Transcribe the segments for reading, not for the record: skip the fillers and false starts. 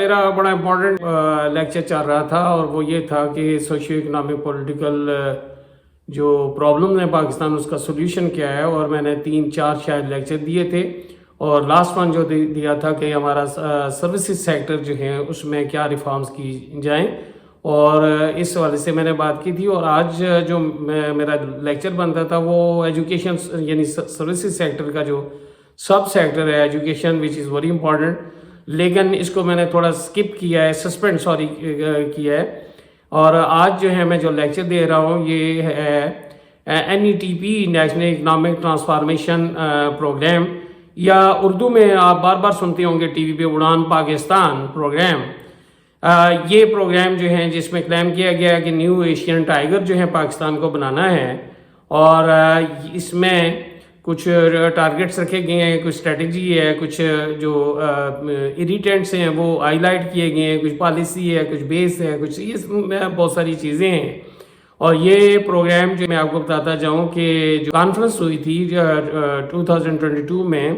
میرا بڑا important lecture چل رہا تھا اور وہ یہ تھا کہ سوشیو اکنامک پولیٹیکل جو پرابلم ہے پاکستان اس کا سولوشن کیا ہے، اور میں نے 3-4 شاید لیکچر دیے تھے، اور لاسٹ ون جو دیا تھا کہ ہمارا سروسز سیکٹر جو ہے اس میں کیا ریفارمز کی جائیں، اور اس حوالے سے میں نے بات کی تھی۔ اور آج جو میرا لیکچر بنتا تھا وہ ایجوکیشن یعنی سروسز سیکٹر کا جو سب سیکٹر ہے education, which is very important, لیکن اس کو میں نے تھوڑا سکپ کیا ہے، سسپینڈ کیا ہے۔ اور آج جو ہے میں جو لیکچر دے رہا ہوں یہ ہے NETP national economic transformation programme, یا اردو میں آپ بار بار سنتے ہوں گے ٹی وی پہ اڑان پاکستان پروگرام۔ یہ پروگرام جو ہے جس میں کلیم کیا گیا ہے کہ نیو ایشین ٹائیگر جو ہے پاکستان کو بنانا ہے، اور اس میں کچھ ٹارگٹس رکھے گئے ہیں، کچھ اسٹریٹجی ہے، کچھ جو ایریٹینٹس ہیں وہ ہائی لائٹ کیے گئے ہیں، کچھ پالیسی ہے، کچھ بیس ہے، کچھ یہ بہت ساری چیزیں ہیں۔ اور یہ پروگرام جو میں آپ کو بتاتا جاؤں کہ جو کانفرنس ہوئی تھی 2022 میں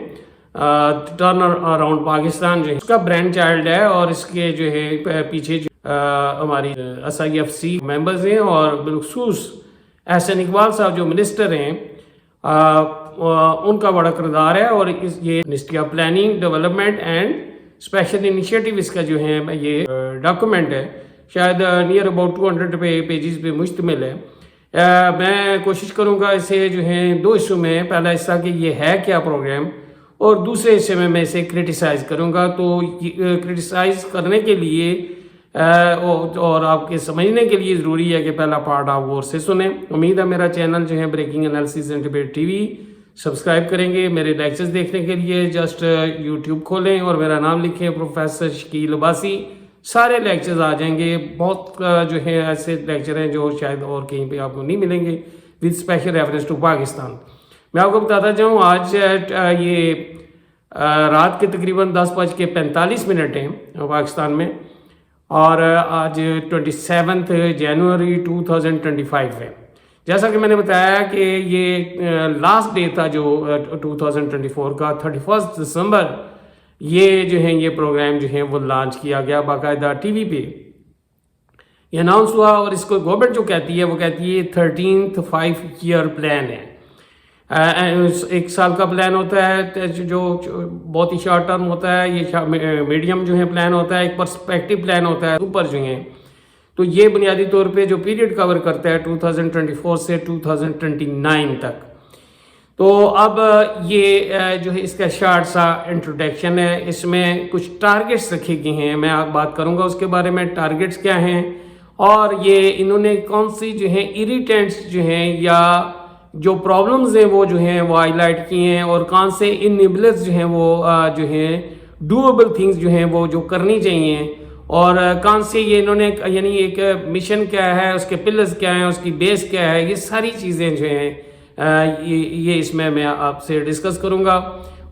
ٹرن اراؤنڈ پاکستان جو ہے اس کا برینڈ چائلڈ ہے، اور اس کے جو ہے پیچھے جو ہماری SIFC ممبرز ہیں، اور بالخصوص احسن اقبال صاحب جو منسٹر ہیں ان کا بڑا کردار ہے۔ اور یہ ministry of planning development and special initiative اس کا جو ہے یہ ڈاکومنٹ ہے، شاید نیئر اباؤٹ 200 پیجز پہ مشتمل ہے۔ میں کوشش کروں گا اسے جو ہے 2 حصوں میں، پہلا حصہ کہ یہ ہے کیا پروگرام، اور دوسرے حصے میں اسے کرٹیسائز کروں گا۔ تو کرٹیسائز کرنے کے لیے اور آپ کے سمجھنے کے لیے ضروری ہے کہ پہلا پارٹ آپ غور سے سنیں۔ امید ہے میرا چینل جو ہے breaking analysis and debate T V subscribe کریں گے۔ میرے لیکچرز دیکھنے کے لیے جسٹ یوٹیوب کھولیں اور میرا نام لکھیں، پروفیسر شکیل عباسی، سارے لیکچرز آ جائیں گے۔ بہت جو ہے ایسے لیکچر ہیں جو شاید اور کہیں پہ آپ کو نہیں ملیں گے، with special reference to Pakistan. میں آپ کو بتاتا جاؤں آج یہ رات کے تقریباً 10:45 ہیں پاکستان میں، اور آج 27 جنوری 2025 ہے۔ جیسا کہ میں نے بتایا کہ یہ لاسٹ ڈے تھا جو 2024 کا 31 دسمبر، یہ جو ہے یہ پروگرام جو ہے وہ لانچ کیا گیا باقاعدہ ٹی وی پہ یہ اناؤنس ہوا۔ اور اس کو گورنمنٹ جو کہتی ہے وہ کہتی ہے 13th 5-year پلان ہے۔ 1 سال کا پلان ہوتا ہے جو بہت ہی شارٹ ٹرم ہوتا ہے، یہ میڈیم جو ہے پلان ہوتا ہے، ایک پرسپیکٹو پلان ہوتا ہے اوپر جو ہیں۔ تو یہ بنیادی طور پہ جو پیریڈ کور کرتا ہے 2024 سے 2029 تک۔ تو اب یہ جو ہے اس کا شارٹ سا انٹروڈکشن ہے، اس میں کچھ ٹارگٹس رکھے گئے ہیں، میں آپ بات کروں گا اس کے بارے میں، ٹارگٹس کیا ہیں، اور یہ انہوں نے کون سی جو ہیں ایریٹینٹس جو ہیں یا جو پرابلمز ہیں وہ جو ہیں وہ ہائی لائٹ کیے ہیں، اور کون سے انیبلرز جو ہیں وہ جو ہیں ڈویبل تھنگز جو ہیں وہ جو کرنی چاہیے، اور کون سے یہ انہوں نے یعنی ایک مشن کیا ہے، اس کے پلرز کیا ہیں، اس کی بیس کیا ہے، یہ ساری چیزیں جو ہیں یہ اس میں آپ سے ڈسکس کروں گا۔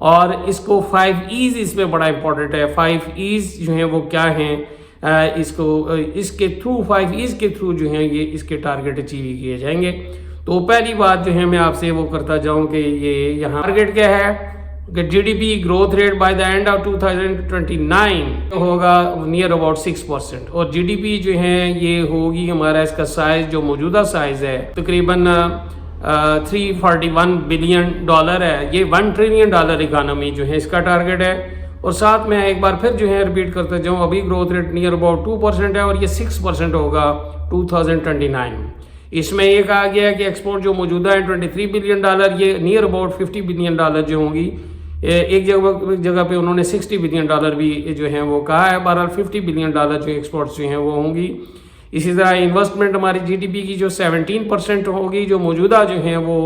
اور اس کو 5 E's اس میں بڑا امپورٹنٹ ہے۔ 5 E's جو ہیں وہ کیا ہیں، اس کے تھرو 5 E's کے تھرو جو ہیں یہ اس کے ٹارگٹ اچیو کیے جائیں گے۔ تو پہلی بات جو ہے میں آپ سے وہ کرتا جاؤں کہ یہ یہاں ٹارگٹ کیا ہے کہ GDP growth rate by the and of 2029 ہوگا نیئر اباؤٹ 6%، اور GDP جو ہے یہ ہوگی ہمارا اس کا سائز جو موجودہ سائز ہے تقریباً $341 بلین ہے، یہ $1 ٹریلین اکانومی جو ہے اس کا ٹارگٹ ہے۔ اور ساتھ میں ایک بار پھر جو ہے ریپیٹ کرتا جاؤں، ابھی گروتھ ریٹ نیئر اباؤٹ 2% ہے، اور یہ 6% ہوگا 2029۔ اس میں یہ کہا گیا ہے کہ ایکسپورٹ جو موجودہ ہے $23 بلین، یہ نیئر اباؤٹ $50 بلین جو ہوں گی۔ ایک جگہ پہ انہوں نے $60 بلین بھی جو ہیں وہ کہا ہے، بہرحال $50 بلین جو ایکسپورٹس جو ہیں وہ ہوں گی۔ اسی طرح انویسٹمنٹ ہماری GDP کی جو 17% ہوگی، جو موجودہ جو ہیں وہ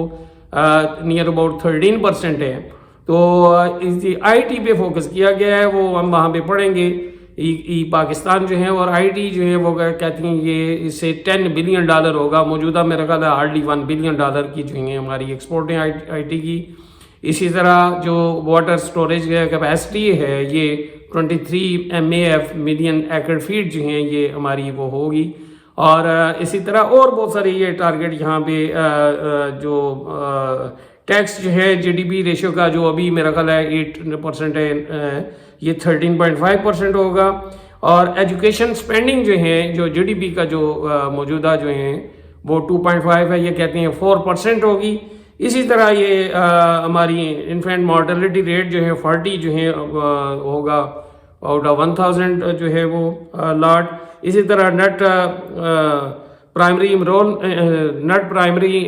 نیئر اباؤٹ 13% ہے۔ تو IT پہ فوکس کیا گیا ہے، وہ ہم وہاں پہ پڑھیں گے۔ پاکستان جو ہے اور IT جو ہے وہ کہتی ہیں یہ اس سے $10 بلین ہوگا، موجودہ میرا خیال ہے ہارڈلی $1 بلین کی جو ہیں ہماری ایکسپورٹ ہیں IT کی۔ اسی طرح جو واٹر سٹوریج کیپیسٹی ہے یہ 23 MAF ملین ایکڑ فیٹ جو ہیں یہ ہماری وہ ہوگی۔ اور اسی طرح اور بہت سارے یہ ٹارگٹ یہاں پہ جو ٹیکس جو ہے GDP ریشو کا جو ابھی میرا خیال ہے 8% ہے، یہ 13.5% ہوگا۔ اور ایجوکیشن سپینڈنگ جو ہیں جو جی ڈی پی کا جو موجودہ جو ہیں وہ 2.5 ہے، یہ کہتے ہیں 4% ہوگی. اسی طرح یہ ہماری انفینٹ مارٹیلٹی ریٹ جو ہے 40 جو ہے ہوگا آؤٹ آف 1000 جو ہے وہ لاٹ. اسی طرح نیٹ پرائمری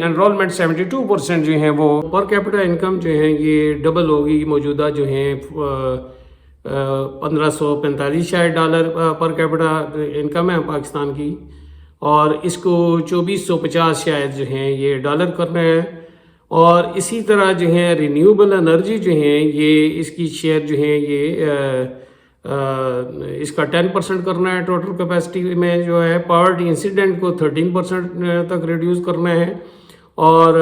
انرولمنٹ 72% جو ہیں وہ پر کیپٹا انکم جو ہے یہ ڈبل ہوگی. موجودہ جو ہیں $1545 شاید ڈالر پر کیپٹا انکم ہے پاکستان کی، اور اس کو 2450 شاید جو ہیں یہ ڈالر کرنا ہے. اور اسی طرح جو ہے رینیوبل انرجی جو ہیں یہ اس کی شیئر جو ہے یہ اس کا 10% کرنا ہے ٹوٹل کیپیسٹی میں. جو ہے پاورٹی انسیڈنٹ کو 13% تک ریڈیوس کرنا ہے. اور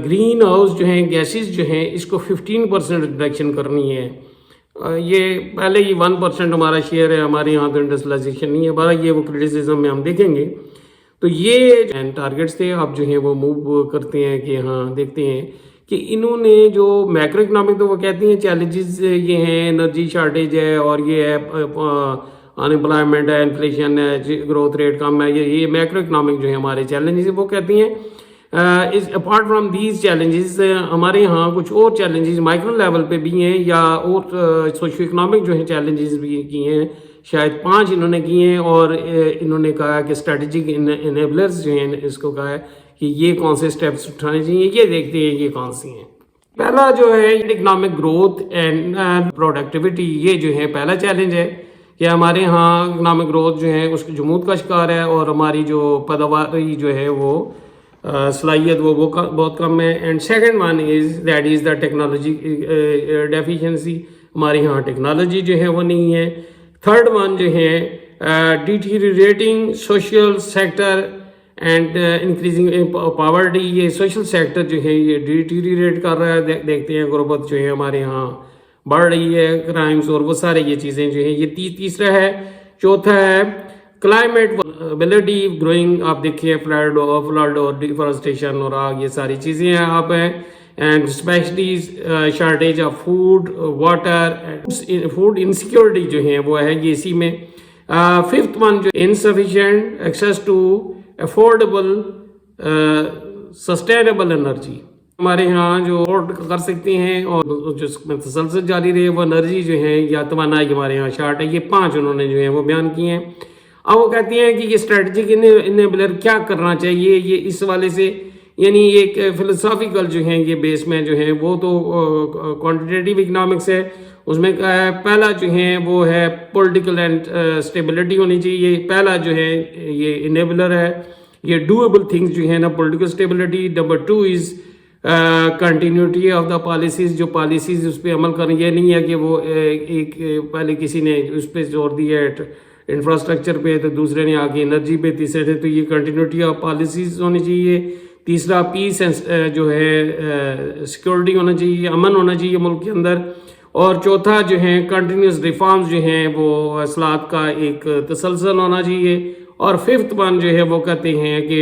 گرین ہاؤس جو ہیں گیسز جو ہیں اس کو 15% ریڈکشن کرنی ہے. یہ پہلے ہی 1% ہمارا شیئر ہے، ہمارے یہاں تو انڈسٹریلائزیشن نہیں ہے. ہمارا یہ وہ کرٹیسزم میں ہم دیکھیں گے. تو یہ ٹارگٹس تھے، اب جو ہیں وہ موو کرتے ہیں کہ ہاں دیکھتے ہیں کہ انہوں نے جو میکرو اکنامک تو وہ کہتی ہیں چیلنجز یہ ہیں، انرجی شارٹیج ہے اور یہ ہے انمپلائمنٹ ہے، انفلیشن ہے، گروتھ ریٹ کم ہے. یہ میکرو اکنامک جو ہے ہمارے چیلنجز وہ کہتی ہیں. اپارٹ فرام دیز چیلنجز ہمارے یہاں کچھ اور چیلنجز مائکرو لیول پہ بھی ہیں، یا اور سوشو اکنامک جو ہیں چیلنجز بھی کی ہیں، شاید 5 انہوں نے کی ہیں. اور انہوں نے کہا کہ اسٹریٹجک انیبلرز جو ہیں اس کو کہا ہے کہ یہ کون سے اسٹیپس اٹھانے چاہیے. یہ دیکھتے ہیں یہ کون سی ہیں. پہلا جو ہے اکنامک گروتھ اینڈ پروڈکٹیوٹی، یہ جو ہے پہلا چیلنج ہے کہ ہمارے ہاں اکنامک گروتھ جو ہے اس کی جمود کا شکار ہے، اور ہماری جو پیداواری جو ہے وہ صلاحیت وہ بہت کم ہے. And second one that is the technology deficiency, ہمارے یہاں ٹیکنالوجی جو ہے وہ نہیں ہے. تھرڈ ون جو ہے ڈیٹیریٹنگ social sector and increasing poverty. یہ سوشل سیکٹر جو ہے یہ ڈیٹیریٹ کر رہا ہے. دیکھتے ہیں غربت جو ہے ہمارے یہاں بڑھ رہی ہے، کرائمز اور وہ سارے یہ چیزیں جو ہیں. یہ تیسرا ہے. چوتھا ہے کلائمیٹ ویلبلٹی گروئنگ، آپ دیکھیے فلڈ اور ڈیفارسٹیشن اور آگ، یہ ساری چیزیں ہیں آپ ہیں. And especially shortage of food, water, food insecurity جو ہیں وہ ہے یہ اسی میں. ففتھ ون جو insufficient access to affordable sustainable energy, ہمارے ہاں جو افورڈ کر سکتے ہیں اور جو تسلسل جاری رہے وہ انرجی جو ہے یا توانائی ہمارے یہاں شارٹ ہے. یہ 5 انہوں نے جو ہے وہ بیان کیے ہیں. اب وہ کہتے ہیں کہ یہ اسٹریٹجک انیبلر کیا کرنا چاہیے. یہ اس والے سے یعنی ایک فلسافیکل جو ہیں یہ بیس میں جو ہیں وہ تو کوانٹیٹیو اکنامکس ہے. اس میں پہلا جو ہے وہ ہے پولیٹیکل اینڈ اسٹیبلٹی ہونی چاہیے. پہلا جو ہے یہ انیبلر ہے، یہ ڈویبل تھنگس جو ہے نا political stability. Number 2 is continuity of the policies, جو پالیسیز اس پہ عمل کریں. یہ نہیں ہے کہ وہ ایک پہلے کسی نے اس پہ زور دیا ہے انفراسٹرکچر پہ تو دوسرے نے آگے انرجی پہ، تیسرے تھے. تو یہ کنٹینیوٹی آف پالیسیز ہونی چاہیے. تیسرا پیس جو ہے سیکورٹی ہونا چاہیے، امن ہونا چاہیے ملک کے اندر. اور چوتھا جو ہے کنٹینیوس ریفارمز جو ہیں وہ اصلاحات کا ایک تسلسل ہونا چاہیے. اور ففتھ ون جو ہے وہ کہتے ہیں کہ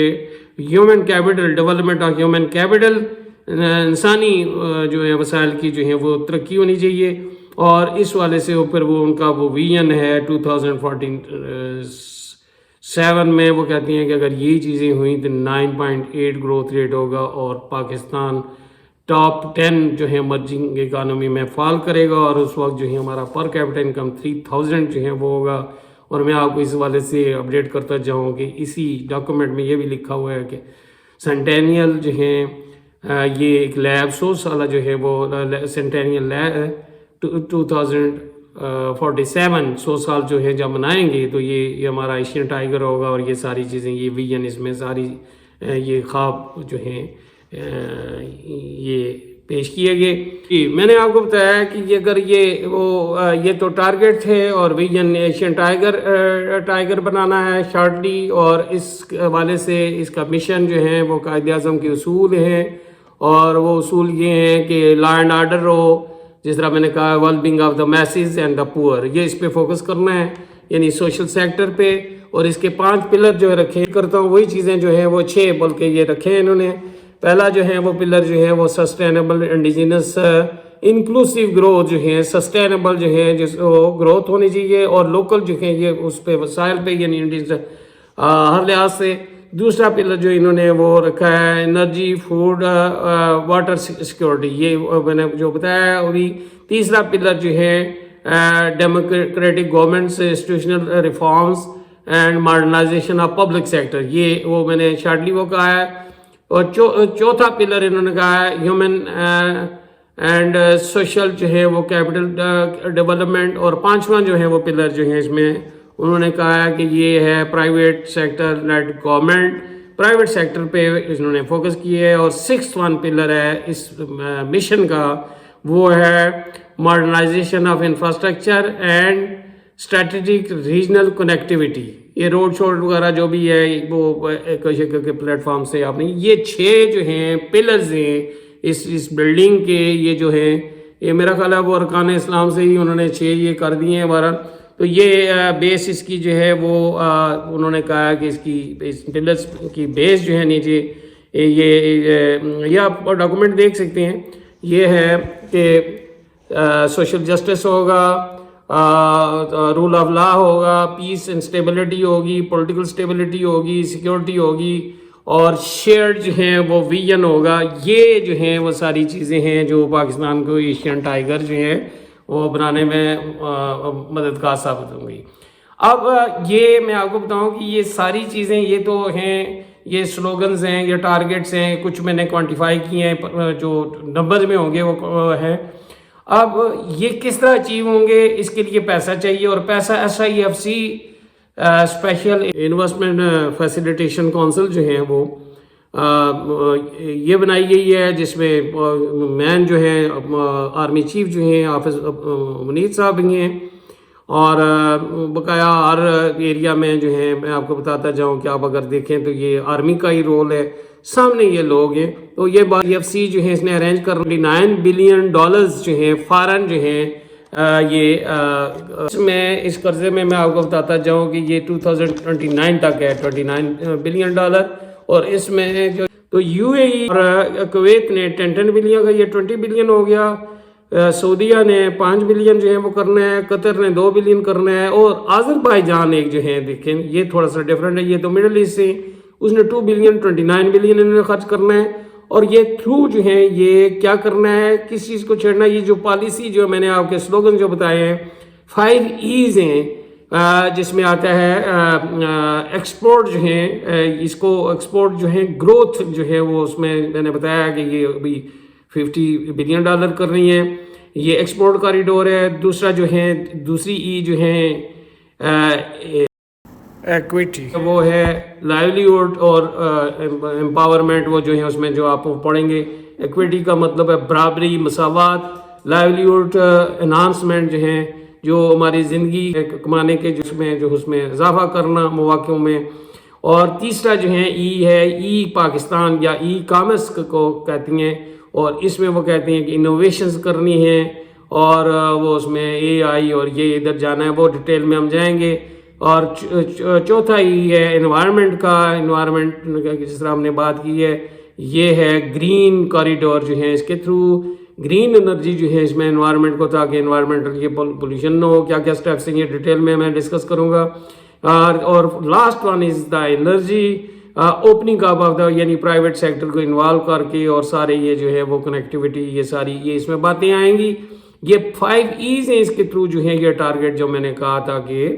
human capital, development of human capital, انسانی جو ہے وسائل کی جو ہے وہ ترقی ہونی چاہیے. اور اس والے سے پھر وہ ان کا وہ ویژن ہے 2047 میں. وہ کہتے ہیں کہ اگر یہ چیزیں ہوئیں تو 9.8 گروتھ ریٹ ہوگا اور پاکستان ٹاپ 10 جو ہے ایمرجنگ اکانومی میں فال کرے گا. اور اس وقت جو ہے ہمارا پر کیپٹا انکم 3000 جو ہے وہ ہوگا. اور میں آپ کو اس والے سے اپڈیٹ کرتا جاؤں کہ اسی ڈاکومنٹ میں یہ بھی لکھا ہوا ہے کہ سینٹینیل جو ہیں یہ ایک لیب 100 سالہ جو ہے وہ سینٹینیل لیب 2047 100 سال جو ہے جب منائیں گے تو یہ ہمارا ایشین ٹائیگر ہوگا. اور یہ ساری چیزیں یہ ویژن اس میں ساری یہ خواب جو ہیں یہ پیش کیے گئے. میں نے آپ کو بتایا کہ یہ اگر یہ تو ٹارگٹ ہے اور ویژن ایشین ٹائیگر بنانا ہے شارٹلی. اور اس حوالے سے اس کا مشن جو ہے وہ قائد اعظم کے اصول ہیں. اور وہ اصول یہ ہیں کہ لا اینڈ آرڈر ہو، جس طرح میں نے کہا wellbeing of the masses and the poor, یہ اس پہ فوکس کرنا ہے یعنی سوشل سیکٹر پہ. اور اس کے 5 پلر جو ہے رکھے کرتا ہوں وہی چیزیں جو ہیں وہ 6 بلکہ یہ رکھے انہوں نے. پہلا جو ہے وہ پلر جو ہے وہ سسٹینیبل انڈیجینس انکلوسیو گروتھ جو ہے سسٹینیبل جو ہے جس گروتھ ہونی چاہیے اور لوکل جو ہے یہ اس پہ وسائل پہ یعنی ہر لحاظ سے. دوسرا پلر جو انہوں نے وہ رکھا ہے انرجی فوڈ واٹر سیکورٹی یہ میں نے جو بتایا ابھی. تیسرا پلر جو ہے democratic governments institutional reforms and modernisation of public sector یہ وہ میں نے شارٹلی وہ کہا ہے. اور چوتھا پلر انہوں نے کہا ہے ہیومن اینڈ سوشل جو ہے وہ کیپٹل ڈیولپمنٹ. اور پانچواں جو ہے وہ پلر جو ہے اس میں انہوں نے کہا ہے کہ یہ ہے private sector lead government private sector پہ انہوں نے فوکس کی ہے. اور سکس ون پلر ہے اس مشن کا وہ ہے modernisation of infrastructure and strategic regional connectivity. یہ روڈ شوڈ وغیرہ جو بھی ہے وہ کے پلیٹ فارم سے آپ نے یہ 6 جو ہیں پلرز ہیں اس بلڈنگ کے یہ جو ہیں یہ میرا خیال ہے وہ ارکان اسلام سے ہی انہوں نے 6 یہ کر دیے ہیں بہرحال. تو یہ بیس اس کی جو ہے وہ انہوں نے کہا کہ اس پلرز کی بیس جو ہے نیچے یہ آپ ڈاکومنٹ دیکھ سکتے ہیں. یہ ہے کہ سوشل جسٹس ہوگا رول آف لا ہوگا پیس اینڈ اسٹیبلٹی ہوگی پولیٹیکل اسٹیبلٹی ہوگی سیکورٹی ہوگی اور شیئرڈ جو ہیں وہ ویژن ہوگا. یہ جو ہیں وہ ساری چیزیں ہیں جو پاکستان کو ایشین ٹائیگر جو ہیں وہ بنانے میں مددگار ثابت ہوں گی. اب یہ میں آپ کو بتاؤں کہ یہ ساری چیزیں یہ تو ہیں یہ سلوگنز ہیں یہ ٹارگیٹس ہیں کچھ میں نے کوانٹیفائی کیے ہیں جو نمبر میں ہوں گے وہ ہے. اب یہ کس طرح اچیو ہوں گے اس کے لیے پیسہ چاہیے اور پیسہ SIFC special investment facilitation council جو ہیں وہ یہ بنائی گئی ہے جس میں مین جو ہیں آرمی چیف جو ہیں حافظ منیر صاحب بھی ہیں اور بقایا ہر ایریا میں جو ہیں میں آپ کو بتاتا جاؤں کہ آپ اگر دیکھیں تو یہ آرمی کا ہی رول ہے. سامنے یہ لوگ ہیں تو یہ SIFC جو ہے اس نے ارینج کر $9 بلین جو ہیں فارن جو ہیں یہ اس میں اس قرضے میں آپ کو بتاتا جاؤں کہ یہ 2029 تک ہے $29 بلین اور اس میں جو تو UAE اور کویت نے 10 بلین کا یہ 20 بلین ہو گیا. سعودیہ نے 5 بلین جو ہے وہ کرنا ہے قطر نے 2 بلین کرنا ہے اور آذربائیجان ایک جو ہے دیکھیں یہ تھوڑا سا ڈیفرنٹ ہے یہ تو مڈل ایسٹ سے اس نے 2 بلین 29 بلین انہوں نے خرچ کرنا ہے. اور یہ تھرو جو ہیں یہ کیا کرنا ہے کس چیز کو چھیڑنا ہے یہ جو پالیسی جو میں نے آپ کے سلوگن جو بتائے ہیں 5 E's ہیں جس میں آتا ہے ایکسپورٹ جو ہیں اس کو ایکسپورٹ جو ہیں گروتھ جو ہے وہ اس میں نے بتایا کہ یہ ابھی $50 بلین کر رہی ہیں یہ ایکسپورٹ کاریڈور ہے. دوسرا جو ہے دوسری ای جو ہے ایکویٹی وہ ہے لائیولیہوڈ اور امپاورمنٹ وہ جو ہیں اس میں جو آپ پڑھیں گے ایکویٹی کا مطلب ہے برابری مساوات لائیولیہوڈ انہانسمنٹ جو ہیں جو ہماری زندگی کمانے کے جو اس میں اضافہ کرنا مواقعوں میں. اور تیسرا جو ہے ای ہے ای پاکستان یا ای کامرس کو کہتی ہیں اور اس میں وہ کہتے ہیں کہ انوویشنز کرنی ہیں اور وہ اس میں AI اور یہ ادھر جانا ہے وہ ڈیٹیل میں ہم جائیں گے. اور چوتھا ہی ہے انوائرمنٹ کا انوائرمنٹ جس طرح ہم نے بات کی ہے یہ ہے گرین کوریڈور جو ہے اس کے تھرو گرین انرجی جو ہے اس میں انوائرمنٹ کو تاکہ انوائرمنٹل یہ پولوشن نہ ہو کیا کیا سٹیپس ہیں یہ ڈیٹیل میں ڈسکس کروں گا. اور last one is the energy opening of the یعنی پرائیویٹ سیکٹر کو انوالو کر کے اور سارے یہ جو ہے وہ کنیکٹیوٹی یہ ساری یہ اس میں باتیں آئیں گی. یہ 5 E's ہیں اس کے تھرو جو ہیں یہ ٹارگیٹ جو میں نے کہا تھا کہ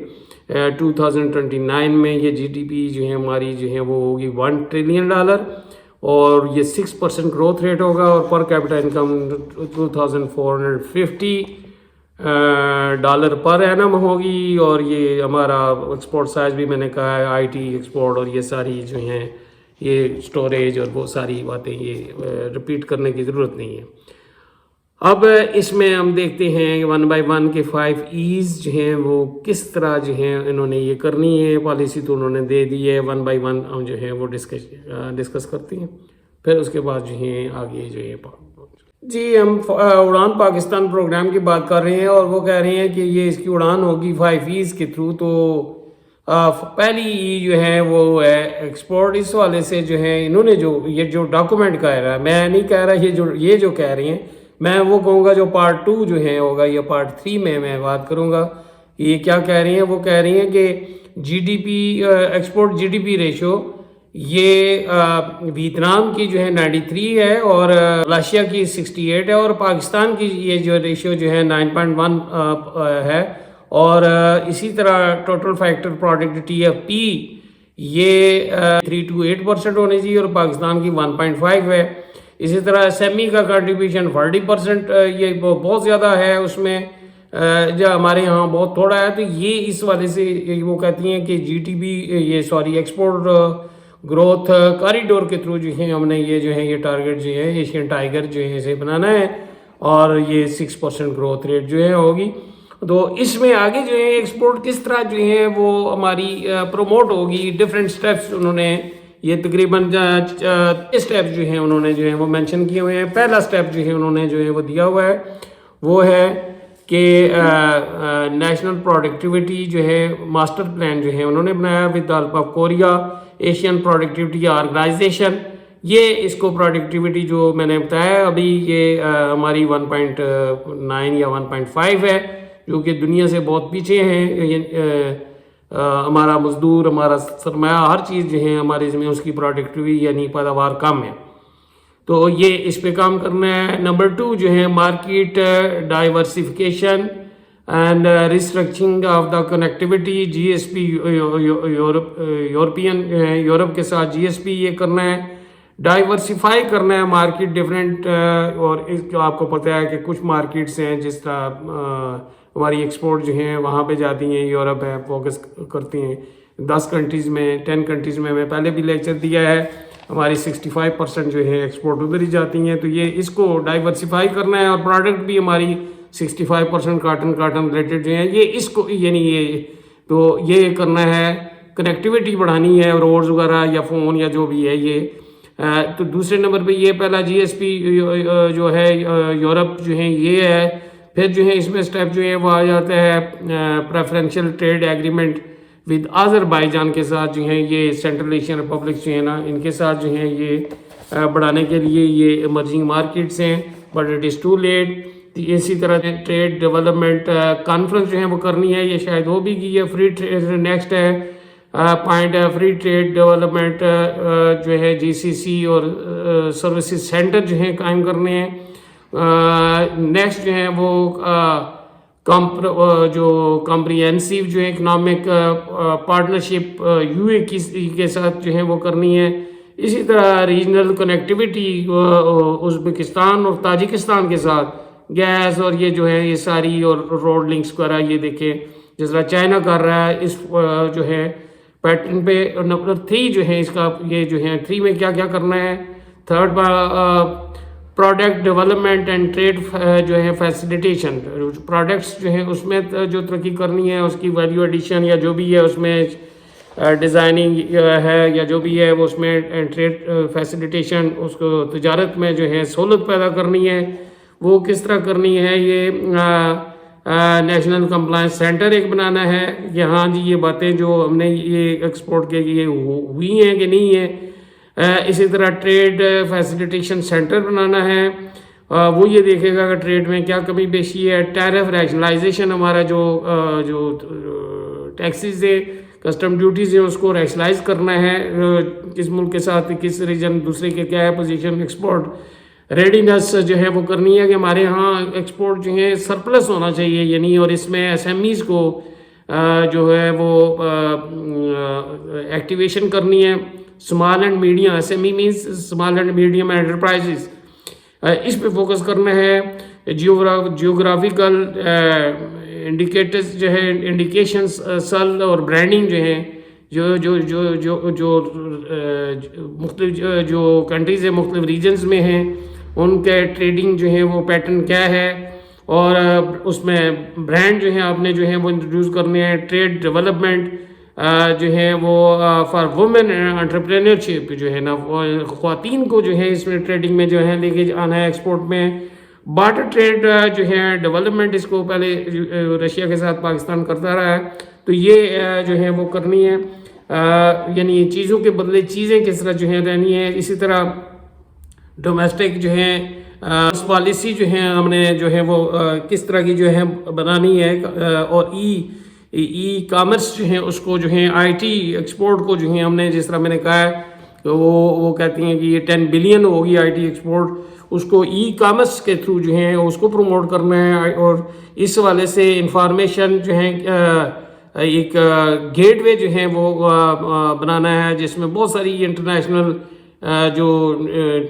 2029 میں یہ GDP جو ہے ہماری جو ہے وہ ہوگی $1 ٹریلین اور یہ 6% گروتھ ریٹ ہوگا اور per capita income $2,450 per annum ہوگی. اور یہ ہمارا ایکسپورٹ سائز بھی میں نے کہا ہے IT ایکسپورٹ اور یہ ساری جو ہیں یہ اسٹوریج اور وہ ساری باتیں یہ رپیٹ کرنے کی ضرورت نہیں ہے. اب اس میں ہم دیکھتے ہیں 1 by 1 کے 5 E's جو ہیں وہ کس طرح جو ہیں انہوں نے یہ کرنی ہے پالیسی تو انہوں نے دے دی ہے 1 by 1 ہم جو ہے وہ ڈسکس کرتے ہیں پھر اس کے بعد جو ہیں آگے جو ہے جی ہم اڑان پاکستان پروگرام کی بات کر رہے ہیں اور وہ کہہ رہے ہیں کہ یہ اس کی اڑان ہوگی 5 E's کے تھرو. تو پہلی ای جو ہے وہ ہے ایکسپورٹ. اس حوالے سے جو ہے انہوں نے جو یہ جو ڈاکومنٹ کہہ رہا ہے میں نہیں کہہ رہا یہ جو کہہ رہی ہیں میں وہ کہوں گا جو پارٹ 2 جو ہے ہوگا یا پارٹ 3 میں بات کروں گا. یہ کیا کہہ رہی ہیں؟ وہ کہہ رہی ہیں کہ G D P export G D P ratio یہ ویتنام کی جو ہے 93 ہے اور ملائیشیا کی 68 ہے اور پاکستان کی یہ جو ریشو جو ہے 9.1 ہے. اور اسی طرح total factor product T F P یہ 3 to 8% ہونی چاہیے اور پاکستان کی 1.5 ہے. اسی طرح ایس ایم ای کا کنٹریبیوشن 40% یہ بہت زیادہ ہے اس میں، جو ہمارے یہاں بہت تھوڑا ہے. تو یہ اس وجہ سے وہ کہتی ہیں کہ G T B export growth corridor کے تھرو جو ہے ہم نے یہ جو ہے یہ ٹارگٹ جو ہے ایشین ٹائیگر جو ہے اسے بنانا ہے اور یہ 6% گروتھ ریٹ جو ہے ہوگی. تو اس میں آگے جو ہے ایکسپورٹ کس طرح جو ہے وہ ہماری پروموٹ ہوگی، ڈفرینٹ سٹیپس انہوں نے یہ تقریباً اسٹیپ جو ہیں انہوں نے جو ہے وہ مینشن کیے ہوئے ہیں. پہلا سٹیپ جو ہے انہوں نے جو ہے وہ دیا ہوا ہے وہ ہے کہ نیشنل پروڈکٹیوٹی جو ہے ماسٹر پلان جو ہے انہوں نے بنایا with the help of Korea Asian productivity organisation. یہ اس کو پروڈکٹیوٹی جو میں نے بتایا ابھی یہ ہماری 1.9 یا 1.5 ہے جو کہ دنیا سے بہت پیچھے ہیں. ہمارا مزدور، ہمارا سرمایہ، ہر چیز جو ہے ہمارے میں اس کی پروڈکٹیوٹی یعنی پیداوار کم ہے. تو یہ اس پہ کام کرنا ہے. نمبر 2 جو ہے market diversification and restructuring of the connectivity. G S P European Europe کے ساتھ جی ایس پی یہ کرنا ہے، ڈائیورسیفائی کرنا ہے مارکیٹ ڈفرینٹ. اور اس کو آپ کو پتہ ہے کہ کچھ مارکیٹس ہیں جس طرح ہماری ایکسپورٹ جو ہیں وہاں پہ جاتی ہیں، یورپ ہے فوکس کرتی ہیں 10 کنٹریز میں 10 کنٹریز میں پہلے بھی لیکچر دیا ہے، ہماری 65% جو ہے ایکسپورٹ ادھر ہی جاتی ہیں. تو یہ اس کو ڈائیورسیفائی کرنا ہے اور پروڈکٹ بھی ہماری 65% کاٹن ریلیٹڈ جو ہے یہ اس کو یعنی یہ تو یہ کرنا ہے، کنیکٹیوٹی بڑھانی ہے روڈز وغیرہ یا فون یا جو بھی ہے یہ. تو دوسرے نمبر پہ یہ پہلا جی ایس پی جو ہے یورپ جو ہے یہ ہے. پھر جو ہے اس میں سٹیپ جو ہے وہ آ جاتا ہے preferential trade agreement with Azerbaijan کے ساتھ جو ہیں یہ سینٹرل ایشین ریپبلکس جو ہیں نا ان کے ساتھ جو ہیں یہ بڑھانے کے لیے یہ ایمرجنگ مارکیٹس ہیں but it is too late. اسی طرح ٹریڈ ڈیولپمنٹ کانفرنس جو ہے وہ کرنی ہے، یہ شاید ہو بھی کی ہے. فری ٹریڈ نیکسٹ ہے پوائنٹ ہے فری ٹریڈ ڈیولپمنٹ جو ہے جی سی سی اور سروسز سینٹر جو ہیں قائم کرنے ہیں. نیکسٹ جو ہے وہ جو کمپریہنسیو جو ہے اکنامک پارٹنرشپ یو اے کے ساتھ جو ہے وہ کرنی ہے. اسی طرح ریجنل کنیکٹیوٹی ازبکستان اور تاجکستان کے ساتھ گیس اور یہ جو ہے یہ ساری اور روڈ لنکس وغیرہ یہ دیکھیں جس طرح چائنا کر رہا ہے اس جو ہے پیٹرن پہ. نمبر 3 جو ہے اس کا یہ جو ہے 3 میں کیا کیا کرنا ہے. Third product development and trade جو ہے فیسیلیٹیشن. پروڈکٹس جو ہیں اس میں جو ترقی کرنی ہے اس کی ویلیو ایڈیشن یا جو بھی ہے اس میں ڈیزائننگ ہے یا جو بھی ہے وہ اس میں ٹریڈ فیسیلیٹیشن اس کو تجارت میں جو ہے سہولت پیدا کرنی ہے. وہ کس طرح کرنی ہے؟ یہ نیشنل کمپلائنس سینٹر ایک بنانا ہے. یہاں جی یہ باتیں جو ہم نے یہ ایکسپورٹ کے لیے ہوئی ہیں کہ نہیں ہیں. اسی طرح ٹریڈ فیسیلیٹیشن سینٹر بنانا ہے، وہ یہ دیکھے گا کہ ٹریڈ میں کیا کمی بیشی ہے. ٹیرف ریشنلائزیشن ہمارا جو ٹیکسیز ہے کسٹم ڈیوٹیز ہیں اس کو ریشنلائز کرنا ہے، کس ملک کے ساتھ کس ریجن دوسرے کے کیا ہے پوزیشن. ایکسپورٹ ریڈینس جو ہے وہ کرنی ہے کہ ہمارے ہاں ایکسپورٹ جو ہے سرپلس ہونا چاہیے یعنی، اور اس میں ایس ایم ایز کو جو ہے وہ ایکٹیویشن کرنی ہے. Small and medium S M E means small and medium enterprises, اس پہ فوکس کرنا ہے. جیوگرافیکل انڈیکیٹرز جو ہے انڈیکیشنز سل اور برانڈنگ جو ہیں جو مختلف جو کنٹریز ہیں مختلف ریجنز میں ہیں ان کے ٹریڈنگ جو ہے وہ پیٹرن کیا ہے اور اس میں برانڈ جو ہے آپ نے جو ہے وہ انٹروڈیوس کرنے ہیں. ٹریڈ ڈیولپمنٹ جو ہے وہ فار وومن انٹرپرینورشپ جو ہے نا خواتین کو جو ہے اس میں ٹریڈنگ میں جو ہے لے کے آنا ہے ایکسپورٹ میں. بارٹر ٹریڈ جو ہے ڈیولپمنٹ اس کو پہلے رشیا کے ساتھ پاکستان کرتا رہا ہے تو یہ جو ہے وہ کرنی ہے یعنی چیزوں کے بدلے چیزیں کس طرح جو ہیں رہنی ہے. اسی طرح ڈومیسٹک جو ہیں پالیسی جو ہے ہم نے جو ہے وہ کس طرح کی جو ہے بنانی ہے، اور ای کامرس جو ہے اس کو جو ہے آئی ٹی ایکسپورٹ کو جو ہے ہم نے جس طرح میں نے کہا ہے کہ وہ کہتی ہیں کہ یہ 10 بلین ہوگی آئی ٹی ایکسپورٹ، اس کو ای کامرس کے تھرو جو ہے اس کو پروموٹ کرنا ہے، اور اس والے سے انفارمیشن جو ہے ایک گیٹ وے جو ہے وہ بنانا ہے جس میں بہت ساری انٹرنیشنل جو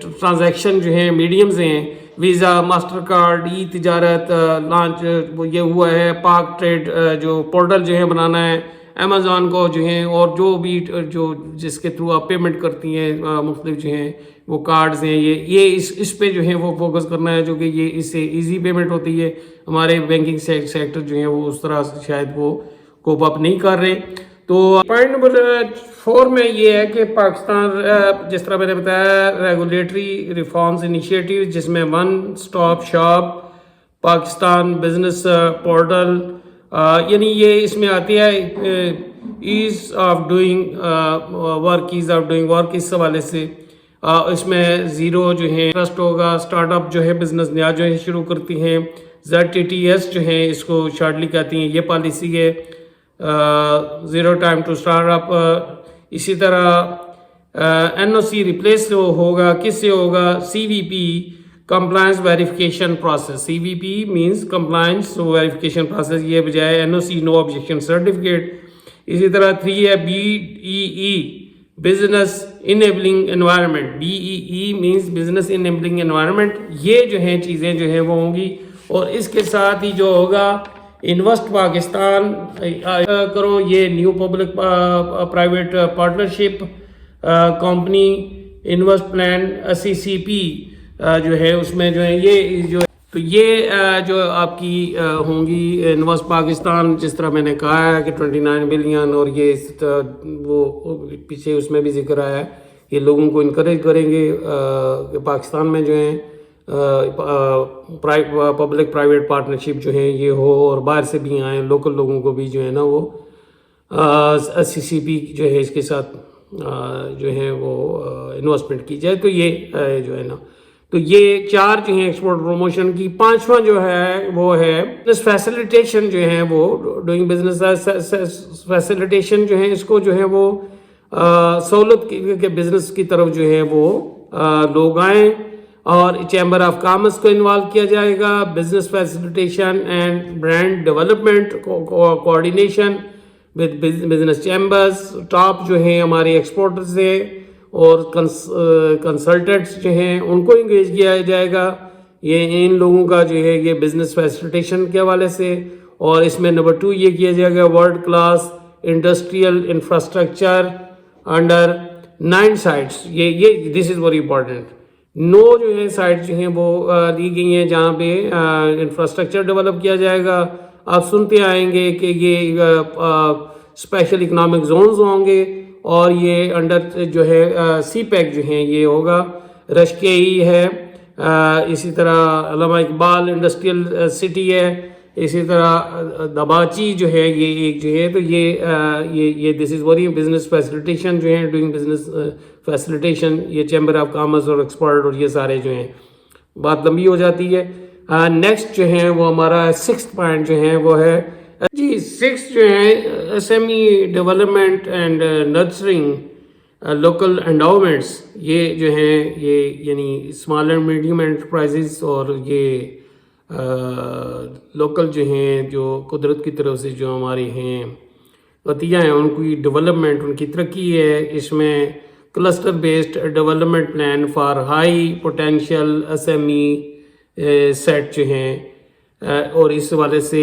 ٹرانزیکشن جو ہیں میڈیمز ہیں، ویزا، ماسٹر کارڈ، ای تجارت لانچ یہ ہوا ہے، پاک ٹریڈ جو پورٹل جو ہے بنانا ہے، امیزون کو جو ہیں اور جو بھی جو جس کے تھرو آپ پیمنٹ کرتی ہیں مختلف جو ہیں وہ کارڈز ہیں، یہ اس پہ جو ہے وہ فوکس کرنا ہے، جو کہ یہ اس سے ایزی پیمنٹ ہوتی ہے۔ ہمارے بینکنگ سیکٹر جو ہے وہ اس طرح شاید وہ کوپ اپ نہیں کر رہے۔ تو پوائنٹ نمبر 4 میں یہ ہے کہ پاکستان جس طرح میں نے بتایا ریگولیٹری ریفارمز انیشیٹو، جس میں one stop shop Pakistan business portal, یعنی یہ اس میں آتی ہے ایز آف ڈوئنگ ورک، اس حوالے سے اس میں زیرو جو ہے ٹرسٹ ہوگا، سٹارٹ اپ جو ہے بزنس نیا جو ہے شروع کرتی ہیں، ZTTS جو ہے اس کو شارٹلی کہتی ہیں، یہ پالیسی ہے، zero time to start up. اسی طرح NOC ریپلیس ہوگا، کس سے ہوگا؟ CVP compliance verification process, CVP means compliance verification process, یہ بجائے NOC نو آبجیکشن سرٹیفکیٹ۔ اسی طرح 3 ہے BEE business enabling environment, BEE means business enabling environment, یہ جو ہیں چیزیں جو ہیں وہ ہوں گی۔ اور اس کے ساتھ ہی جو ہوگا انویسٹ پاکستان کرو، یہ new public private partnership company invest plan CCP جو ہے اس میں جو ہے یہ جو تو یہ جو آپ کی ہوں گی انویسٹ پاکستان، جس طرح میں نے کہا ہے کہ 29 بلین، اور یہ وہ پیچھے اس میں بھی ذکر آیا ہے، یہ لوگوں کو انکریج کریں گے کہ پاکستان میں جو ہیں پبلک پرائیویٹ پارٹنرشپ جو ہیں یہ ہو، اور باہر سے بھی آئیں، لوکل لوگوں کو بھی جو ہے نا وہ CCP جو ہے اس کے ساتھ جو ہے وہ انویسٹمنٹ کی جائے۔ تو یہ جو ہے نا، تو یہ 4 جو ہیں ایکسپورٹ پروموشن کی۔ 5واں جو ہے وہ ہے بزنس فیسیلیٹیشن جو ہے وہ ڈوئنگ بزنس فیسیلیٹیشن جو ہے اس کو جو ہے وہ سہولت کے بزنس کی طرف جو ہے وہ لوگ آئیں، اور چیمبر آف کامرس کو انوالو کیا جائے گا، business facilitation and brand development coordination with business chambers, top جو ہیں ہمارے ایکسپورٹرز ہیں اور کنسلٹنٹس جو ہیں ان کو انگیج کیا جائے گا، یہ ان لوگوں کا جو ہے یہ بزنس فیسیلیٹیشن کے حوالے سے۔ اور اس میں نمبر 2 یہ کیا جائے گا world class industrial infrastructure under 9 sites, یہ دس از ویری امپورٹنٹ۔ 9 جو ہے سائٹ جو ہیں وہ دی گئی ہیں جہاں پہ انفراسٹرکچر ڈیولپ کیا جائے گا۔ آپ سنتے آئیں گے کہ یہ اسپیشل اکنامک زونز ہوں گے، اور یہ انڈر جو ہے CPEC جو ہیں یہ ہوگا، رشکئی ہے، اسی طرح علامہ اقبال انڈسٹریل سٹی ہے، اسی طرح دباچی جو ہے یہ ایک جو ہے، تو یہ this is very business facilitation جو ہے ڈوئنگ بزنس فیسیلیٹیشن، یہ چیمبر آف کامرس اور ایکسپورٹ، اور یہ سارے جو ہیں بات لمبی ہو جاتی ہے۔ نیکسٹ جو ہے وہ ہمارا 6th پوائنٹ جو ہے وہ ہے 6 جو ہے SME development and nurturing local endowments, یہ جو ہیں یہ یعنی اسمال اینڈ میڈیم انٹرپرائزز، اور یہ لوکل جو ہیں جو قدرت کی طرف سے جو ہماری ہیں عطیہ ہیں ان کی ڈیولپمنٹ، ان کی ترقی ہے۔ اس میں cluster based development plan for high potential SME set جو ہیں، اور اس حوالے سے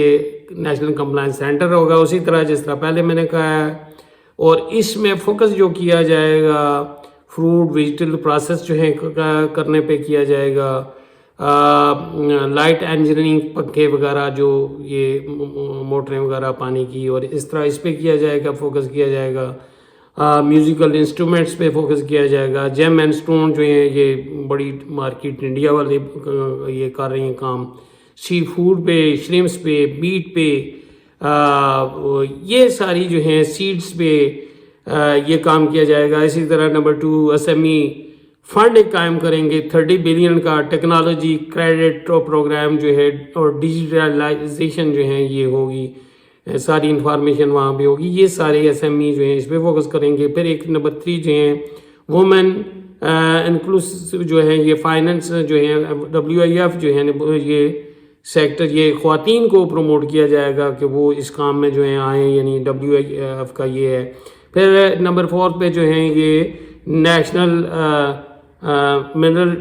نیشنل کمپلائنس سینٹر ہوگا، اسی طرح جس طرح پہلے میں نے کہا ہے۔ اور اس میں فوکس جو کیا جائے گا فروٹ ویجیٹل پروسیس جو ہے کرنے پہ کیا جائے گا، لائٹ انجینئرنگ، پنکھے وغیرہ جو یہ موٹریں وغیرہ پانی کی، اور اس طرح اس پہ کیا جائے گا، فوکس کیا جائے گا۔ میوزیکل انسٹرومنٹس پہ فوکس کیا جائے گا۔ جیم اینڈ سٹون جو ہیں یہ بڑی مارکیٹ انڈیا والے یہ کر رہی ہیں کام، سی فوڈ پہ، شریمپس پہ، میٹ پہ، یہ ساری جو ہیں سیڈز پہ یہ کام کیا جائے گا۔ اسی طرح نمبر 2 SME فنڈ ایک قائم کریں گے 30 بلین کا ٹیکنالوجی کریڈٹ پروگرام جو ہے اور ڈیجیٹلائزیشن جو ہے یہ ہوگی، ساری انفارمیشن وہاں پہ ہوگی، یہ سارے ایس ایم ای جو ہیں اس پہ فوکس کریں گے۔ پھر ایک نمبر 3 جو ہیں وومن انکلوسیو جو ہے یہ فائننس جو ہے WIF جو ہے یہ سیکٹر، یہ خواتین کو پروموٹ کیا جائے گا کہ وہ اس کام میں جو ہیں آئیں، یعنی WIF کا یہ ہے۔ پھر نمبر 4 پہ جو ہیں یہ نیشنل منرل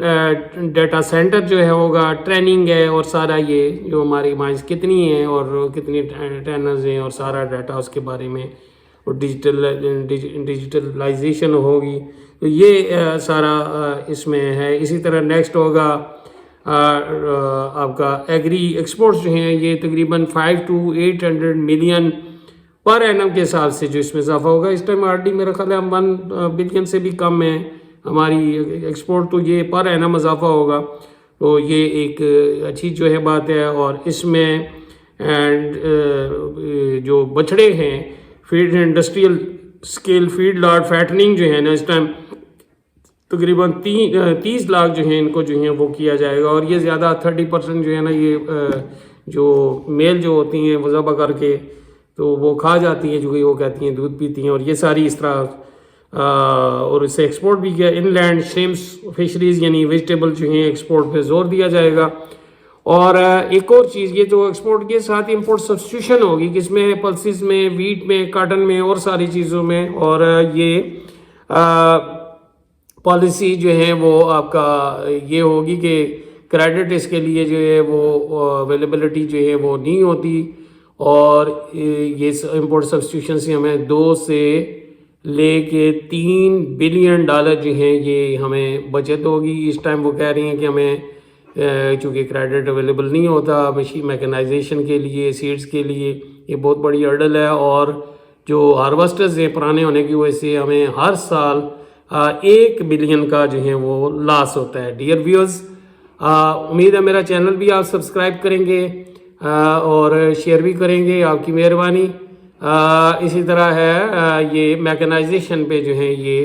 ڈیٹا سینٹر جو ہے ہوگا، ٹریننگ ہے اور سارا یہ جو ہماری مائنس کتنی ہیں اور کتنی ٹرینرز ہیں اور سارا ڈیٹا اس کے بارے میں، اور ڈیجیٹلائزیشن ہوگی، تو یہ سارا اس میں ہے۔ اسی طرح نیکسٹ ہوگا آپ کا ایگری ایکسپورٹس جو ہیں، یہ تقریباً 5 to 800 ملین پر اینم کے حساب سے جو اس میں اضافہ ہوگا۔ اس ٹائم آرڈی میرا خیال ہے 1 بلین سے بھی کم ہے ہماری ایکسپورٹ، تو یہ پر اینم اضافہ ہوگا، تو یہ ایک اچھی جو ہے بات ہے۔ اور اس میں جو بچھڑے ہیں فیڈ انڈسٹریل اسکیل فیڈ لاٹ فیٹننگ جو ہے نا، اس ٹائم تقریباً 30 لاکھ جو ہیں ان کو جو ہیں وہ کیا جائے گا، اور یہ زیادہ 30% جو ہے نا یہ جو میل جو ہوتی ہیں وہ ذبح کر کے تو وہ کھا جاتی ہیں، جو کہ وہ کہتی ہیں دودھ پیتی ہیں، اور یہ ساری اس طرح اور اسے ایکسپورٹ بھی کیا۔ ان لینڈ شrimps فشریز یعنی ویجیٹیبل جو ہیں ایکسپورٹ پہ زور دیا جائے گا۔ اور ایک اور چیز، یہ جو ایکسپورٹ کے ساتھ امپورٹ سبسٹیوشن ہوگی، کس میں پلسز میں، ویٹ میں، کاٹن میں اور ساری چیزوں میں، اور یہ پالیسی جو ہے وہ آپ کا یہ ہوگی کہ کریڈٹ اس کے لیے جو ہے وہ اویلیبلٹی جو ہے وہ نہیں ہوتی، اور یہ امپورٹ سبسٹیوشن سے ہمیں 2 سے لے کے $3 بلین جو ہیں یہ ہمیں بچت ہوگی۔ اس ٹائم وہ کہہ رہی ہیں کہ ہمیں چونکہ کریڈٹ اویلیبل نہیں ہوتا میکینائزیشن کے لیے، سیڈز کے لیے، یہ بہت بڑی ہرڈل ہے، اور جو ہارویسٹرز ہیں پرانے ہونے کی وجہ سے ہمیں ہر سال 1 بلین کا جو ہے وہ لاس ہوتا ہے۔ ڈیئر ویورز، امید ہے میرا چینل بھی آپ سبسکرائب کریں گے اور شیئر بھی کریں گے، آپ کی مہربانی۔ اسی طرح ہے یہ میکینائزیشن پہ جو ہے یہ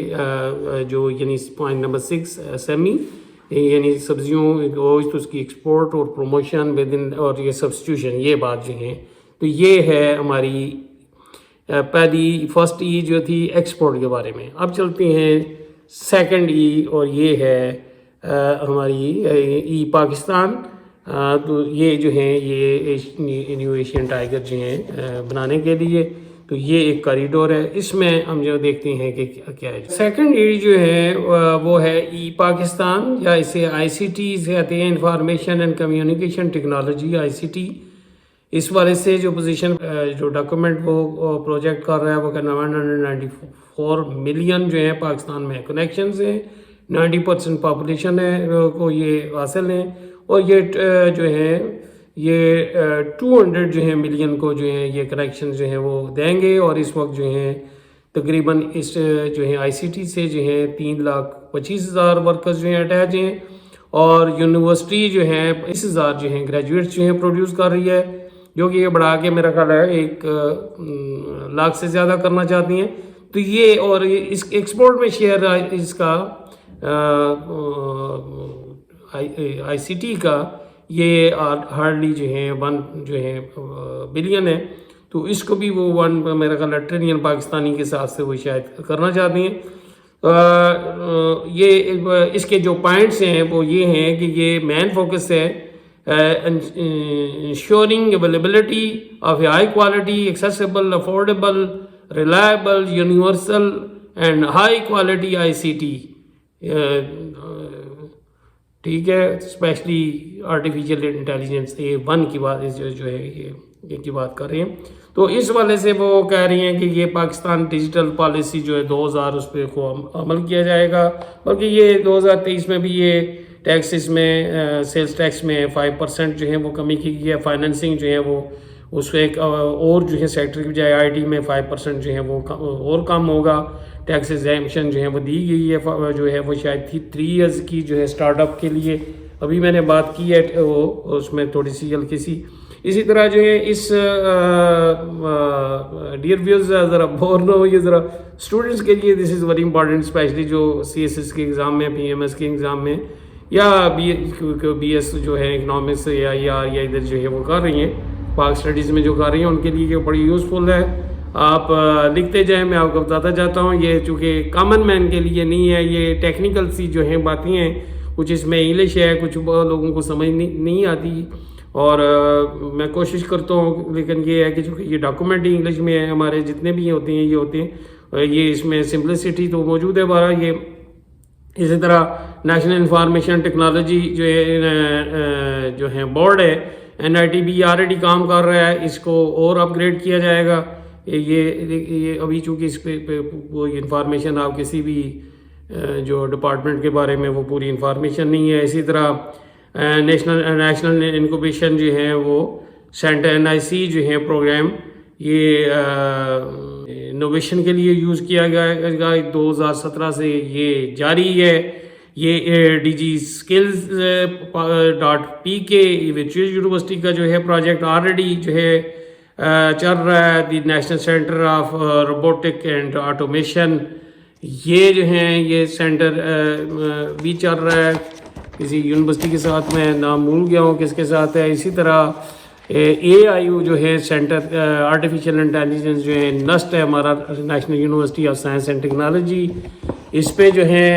جو یعنی پوائنٹ نمبر 6 SME یعنی سبزیوں گوشت اس کی ایکسپورٹ اور پروموشن اور یہ سبسٹیوشن، یہ بات جو ہے، تو یہ ہے ہماری پہلی فرسٹ ای جو تھی ایکسپورٹ کے بارے میں۔ اب چلتے ہیں سیکنڈ ای، اور یہ ہے ہماری ای پاکستان۔ تو یہ جو ہیں یہ نیو ایشین ٹائیگر جو ہیں بنانے کے لیے، تو یہ ایک کوریڈور ہے، اس میں ہم جو دیکھتے ہیں کہ کیا ہے۔ سیکنڈ ای جو ہے وہ ہے ای پاکستان، یا اسے ICT کہتے ہیں، information and communication technology ICT۔ اس والے سے جو پوزیشن جو ڈاکومنٹ وہ پروجیکٹ کر رہا ہے وہ کہ 994 ملین جو ہے پاکستان میں کنیکشنز ہیں، 90% پاپولیشن ہے کو یہ حاصل ہیں، اور یہ جو ہے یہ 200 جو ہے ملین کو جو ہے یہ کنیکشن جو ہے وہ دیں گے، اور اس وقت جو ہے تقریباً اس جو ہے ICT سے جو ہے 3,25,000 ورکرز جو ہیں اٹیچ ہیں، اور یونیورسٹی جو ہے 20,000 جو ہیں گریجویٹس جو ہیں پروڈیوس کر رہی ہے، جو کہ یہ بڑھا کے میرا خیال ہے 1 لاکھ سے زیادہ کرنا چاہتی ہیں۔ تو یہ اور اس ایکسپورٹ میں شیئر اس کا ICT کا یہ ہارڈلی جو ہے 1 جو ہے بلین ہے، تو اس کو بھی وہ 1 میرا خیال ہے ٹریلین پاکستانی کے ساتھ سے وہ شاید کرنا چاہتی ہیں۔ یہ اس کے جو پوائنٹس ہیں وہ یہ ہیں کہ یہ مین فوکس ہے ensuring availability of a high quality, accessible, affordable, reliable, universal and high quality ICT، ٹھیک ہے، اسپیشلی آرٹیفیشیل انٹیلیجنس A1 کی بات جو ہے یہ کی بات کر رہے ہیں۔ تو اس والے سے وہ کہہ رہی ہیں کہ یہ پاکستان ڈیجیٹل پالیسی جو ہے 2000 اس پہ عمل کیا جائے گا، بلکہ یہ 2023 میں بھی یہ ٹیکسز میں سیلز ٹیکس میں 5% جو ہے وہ کمی کی گئی ہے، فائننسنگ جو ہے وہ اس کو ایک اور جو ہے سیکٹر کی بجائے IT میں 5% جو ہے وہ اور کم ہوگا، ٹیکس ایگزیمپشن جو ہے وہ دی گئی ہے، جو ہے وہ شاید 3 ایئرز کی جو ہے سٹارٹ اپ کے لیے۔ ابھی میں نے بات کی ہے وہ اس میں تھوڑی سی ہلکی سی اسی طرح جو ہے اس ڈیئر ویوز ذرا بور نہ ہوئیے ذرا اسٹوڈنٹس کے لیے دس از ویری امپارٹنٹ، اسپیشلی جو CSS کے ایگزام میں PMS کے ایگزام میں یا BS جو ہے اکنامکس یا ادھر جو ہے وہ کر رہی ہیں پاک اسٹڈیز میں جو کر رہی ہیں ان کے لیے یہ بڑی یوزفل ہے. آپ لکھتے جائیں، میں آپ کو بتاتا جاتا ہوں. یہ چونکہ کامن مین کے لیے نہیں ہے، یہ ٹیکنیکل سی جو ہیں باتیں ہیں، کچھ اس میں انگلش ہے، کچھ لوگوں کو سمجھ نہیں آتی اور میں کوشش کرتا ہوں. لیکن یہ ہے کہ چونکہ یہ ڈاکومنٹ انگلش میں ہے، ہمارے جتنے بھی ہوتے ہیں یہ ہوتے ہیں، یہ اس میں سمپلسٹی تو موجود ہے. بارہ یہ اسی طرح نیشنل انفارمیشن ٹیکنالوجی جو ہے بورڈ ہے NITB آلریڈی کام کر رہا ہے، اس کو اور اپ گریڈ کیا جائے گا. یہ ابھی چونکہ اس پہ کوئی انفارمیشن آپ کسی بھی جو ڈپارٹمنٹ کے بارے میں وہ پوری انفارمیشن نہیں ہے. اسی طرح نیشنل انکوبیشن جو ہے وہ سینٹر NIC جو ہے پروگرام، یہ انوویشن کے لیے یوز کیا گیا گا. 2017 سے یہ جاری ہے. یہ DG Skills .pk virtual university کا جو ہے پروجیکٹ آلریڈی جو ہے چل رہا ہے. The national centre of robotic and automation, یہ جو ہیں یہ سینٹر بھی چل رہا ہے کسی یونیورسٹی کے ساتھ، میں نام بھول گیا ہوں کس کے ساتھ ہے. اسی طرح AIU جو ہے سینٹر آرٹیفیشیل انٹیلیجنس جو ہے NUST ہے ہمارا، national university of science and technology. اس پہ جو ہے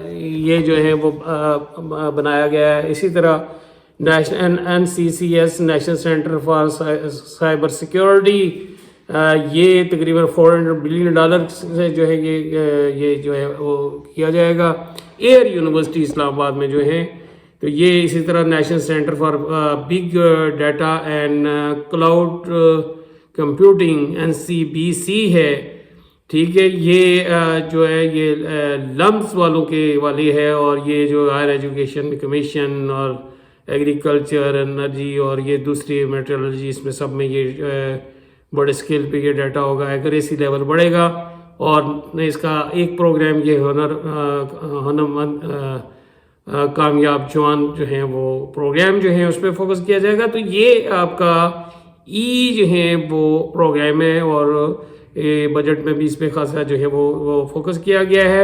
یہ جو ہے وہ بنایا گیا ہے. اسی طرح NCCS national centre for cyber security, یہ تقریباً $400 بلین سے جو ہے یہ جو ہے وہ کیا جائے گا. ایئر یونیورسٹی اسلام آباد میں جو ہے تو یہ اسی طرح national centre for big data and cloud computing NCBC ہے. ٹھیک ہے، یہ جو ہے یہ لمس والوں کے والی ہے، اور یہ جو ہائر ایجوکیشن کمیشن اور ایگریکلچر انرجی اور یہ دوسری میٹرولوجی، اس میں سب میں یہ بڑے اسکیل پہ یہ ڈیٹا ہوگا. ایکوریسی لیول بڑھے گا. اور اس کا ایک پروگرام یہ ہنرمند کامیاب جوان جو ہیں وہ پروگرام جو ہیں اس پہ فوکس کیا جائے گا. تو یہ آپ کا جو ہیں وہ پروگرام ہے، اور بجٹ میں بھی اس پہ خاصا جو ہے وہ فوکس کیا گیا ہے.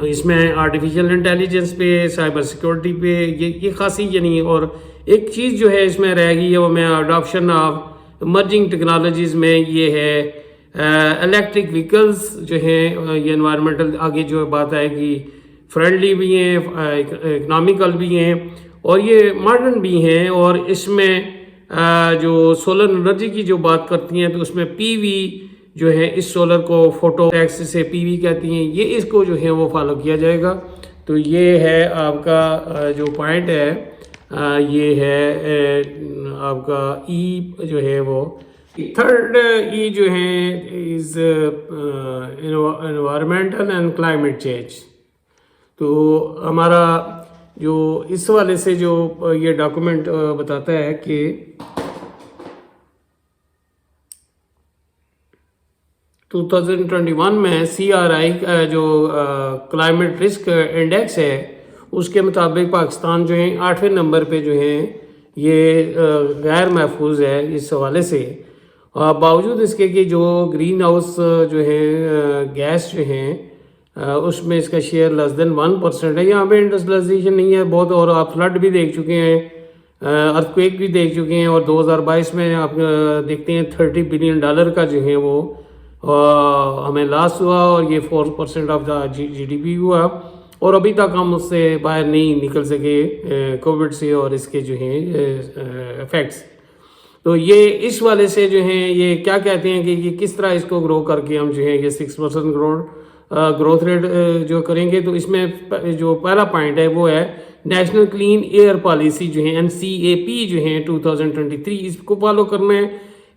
اس میں آرٹیفیشیل انٹیلیجنس پہ، سائبر سیکورٹی پہ یہ خاصی یعنی. اور ایک چیز جو ہے اس میں رہ گئی ہے وہ میں اڈاپشن آف ایمرجنگ ٹیکنالوجیز میں یہ ہے الیکٹرک ویکلز جو ہیں. یہ انوائرمنٹل آگے جو بات آئے گی، فرینڈلی بھی ہیں، اکنامیکل بھی ہیں، اور یہ ماڈرن بھی ہیں. اور اس میں جو سولر انرجی کی جو بات کرتی ہیں تو اس میں PV جو ہے اس سولر کو فوٹو ٹیکس سے PV کہتی ہیں، یہ اس کو جو ہے وہ فالو کیا جائے گا. تو یہ ہے آپ کا جو پوائنٹ ہے، یہ ہے آپ کا جو ہے وہ تھرڈ جو ہے is environmental and climate change. تو ہمارا جو اس حوالے سے جو یہ ڈاکومنٹ بتاتا ہے کہ (2021) میں CRI جو کلائمیٹ رسک انڈیکس ہے اس کے مطابق پاکستان جو ہے 8ویں نمبر پہ جو ہے یہ غیر محفوظ ہے اس حوالے سے. باوجود اس کے کہ جو گرین ہاؤس جو ہے گیس جو ہیں اس میں اس کا شیئر لیس دین 1% ہے. یہاں پہ انڈسٹریلائزیشن نہیں ہے بہت، اور آپ فلڈ بھی دیکھ چکے ہیں، ارتھکویک بھی دیکھ چکے ہیں. اور 2022 میں آپ دیکھتے ہیں $30 بلین کا جو ہے وہ ہمیں لاس ہوا، اور یہ 4% آف دا GDP ہوا. اور ابھی تک ہم اس سے باہر نہیں نکل سکے کووڈ سے اور اس کے جو ہیں ایفیکٹس. تو یہ اس والے سے جو ہیں یہ کیا کہتے ہیں کہ یہ کس طرح اس کو گرو کر کے ہم جو ہے یہ 6% گروتھ ریٹ جو کریں گے. تو اس میں جو پہلا پوائنٹ ہے وہ ہے نیشنل کلین ایئر پالیسی جو ہے NCAP جو ہے 2023، اس کو فالو کرنا ہے.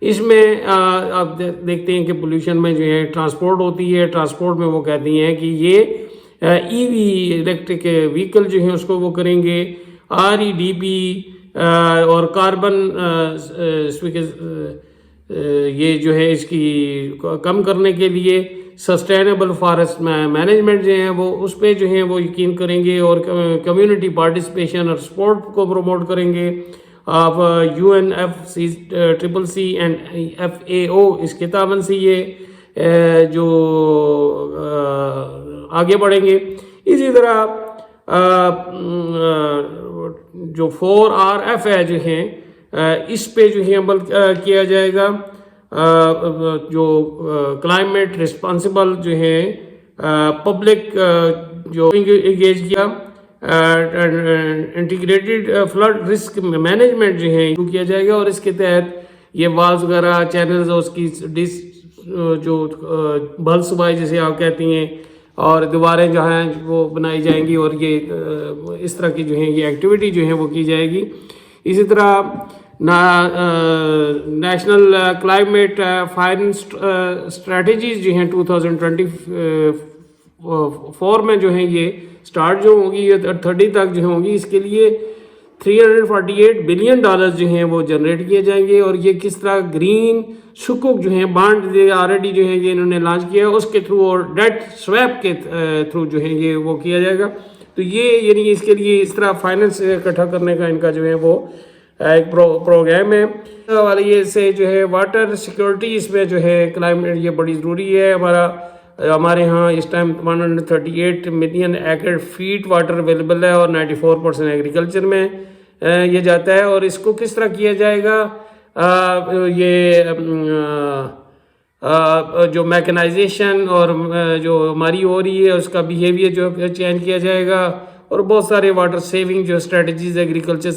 اس میں آپ دیکھتے ہیں کہ پولیوشن میں جو ہے ٹرانسپورٹ ہوتی ہے، ٹرانسپورٹ میں وہ کہتی ہیں کہ یہ EV الیکٹرک وہیکل جو ہیں اس کو وہ کریں گے. REDP اور کاربن یہ جو ہے اس کی کم کرنے کے لیے سسٹینیبل فارسٹ مینجمنٹ جو ہیں وہ اس پہ جو ہیں وہ یقین کریں گے، اور کمیونٹی پارٹیسپیشن اور سپورٹ کو پروموٹ کریں گے. آف UNFCCC اینڈ FAO اس کے تعاون سے یہ جو آگے بڑھیں گے. اسی طرح جو 4RF ہے جو ہیں اس پہ جو ہے عمل کیا جائے گا. جو کلائمیٹ رسپانسبل جو ہے پبلک جو انگیج کیا. انٹیگریٹڈ فلڈ رسک مینجمنٹ جو ہے کیا جائے گا اور اس کے تحت یہ والز وغیرہ چینلز اور اس کی جو بھل صوبائی جسے آپ کہتی ہیں اور دیواریں جو ہیں وہ بنائی جائیں گی اور یہ اس طرح کی جو ہیں یہ ایکٹیویٹی جو ہے وہ کی جائے گی. اسی طرح نیشنل کلائمیٹ فائنانس اسٹریٹجیز جو ہیں 2024 میں جو ہیں یہ سٹارٹ جو ہوگی یہ 30 تک جو ہوں گی. اس کے لیے $348 بلین جو ہیں وہ جنریٹ کیے جائیں گے اور یہ کس طرح گرین شکوک جو ہیں بانڈ آلریڈی جو ہے یہ انہوں نے لانچ کیا ہے اس کے تھرو اور ڈیٹ سویپ کے تھرو جو ہے یہ وہ کیا جائے گا. تو یہ یعنی اس کے لیے اس طرح فائننس اکٹھا کرنے کا ان کا جو ہے وہ ایک پروگرام ہے. حوالے سے جو ہے واٹر سیکورٹی اس میں جو ہے کلائمیٹ یہ بڑی ضروری ہے. ہمارے ہاں اس time 138 million acre fat water available ہے اور 94% ایگریکلچر میں یہ جاتا ہے. اور اس کو کس طرح کیا جائے گا یہ جو میکنائزیشن اور جو ہماری ہو رہی ہے اس کا بیہیویئر جو چینج کیا جائے گا اور بہت سارے واٹر سیونگ جو اسٹریٹجیز ایگریکلچر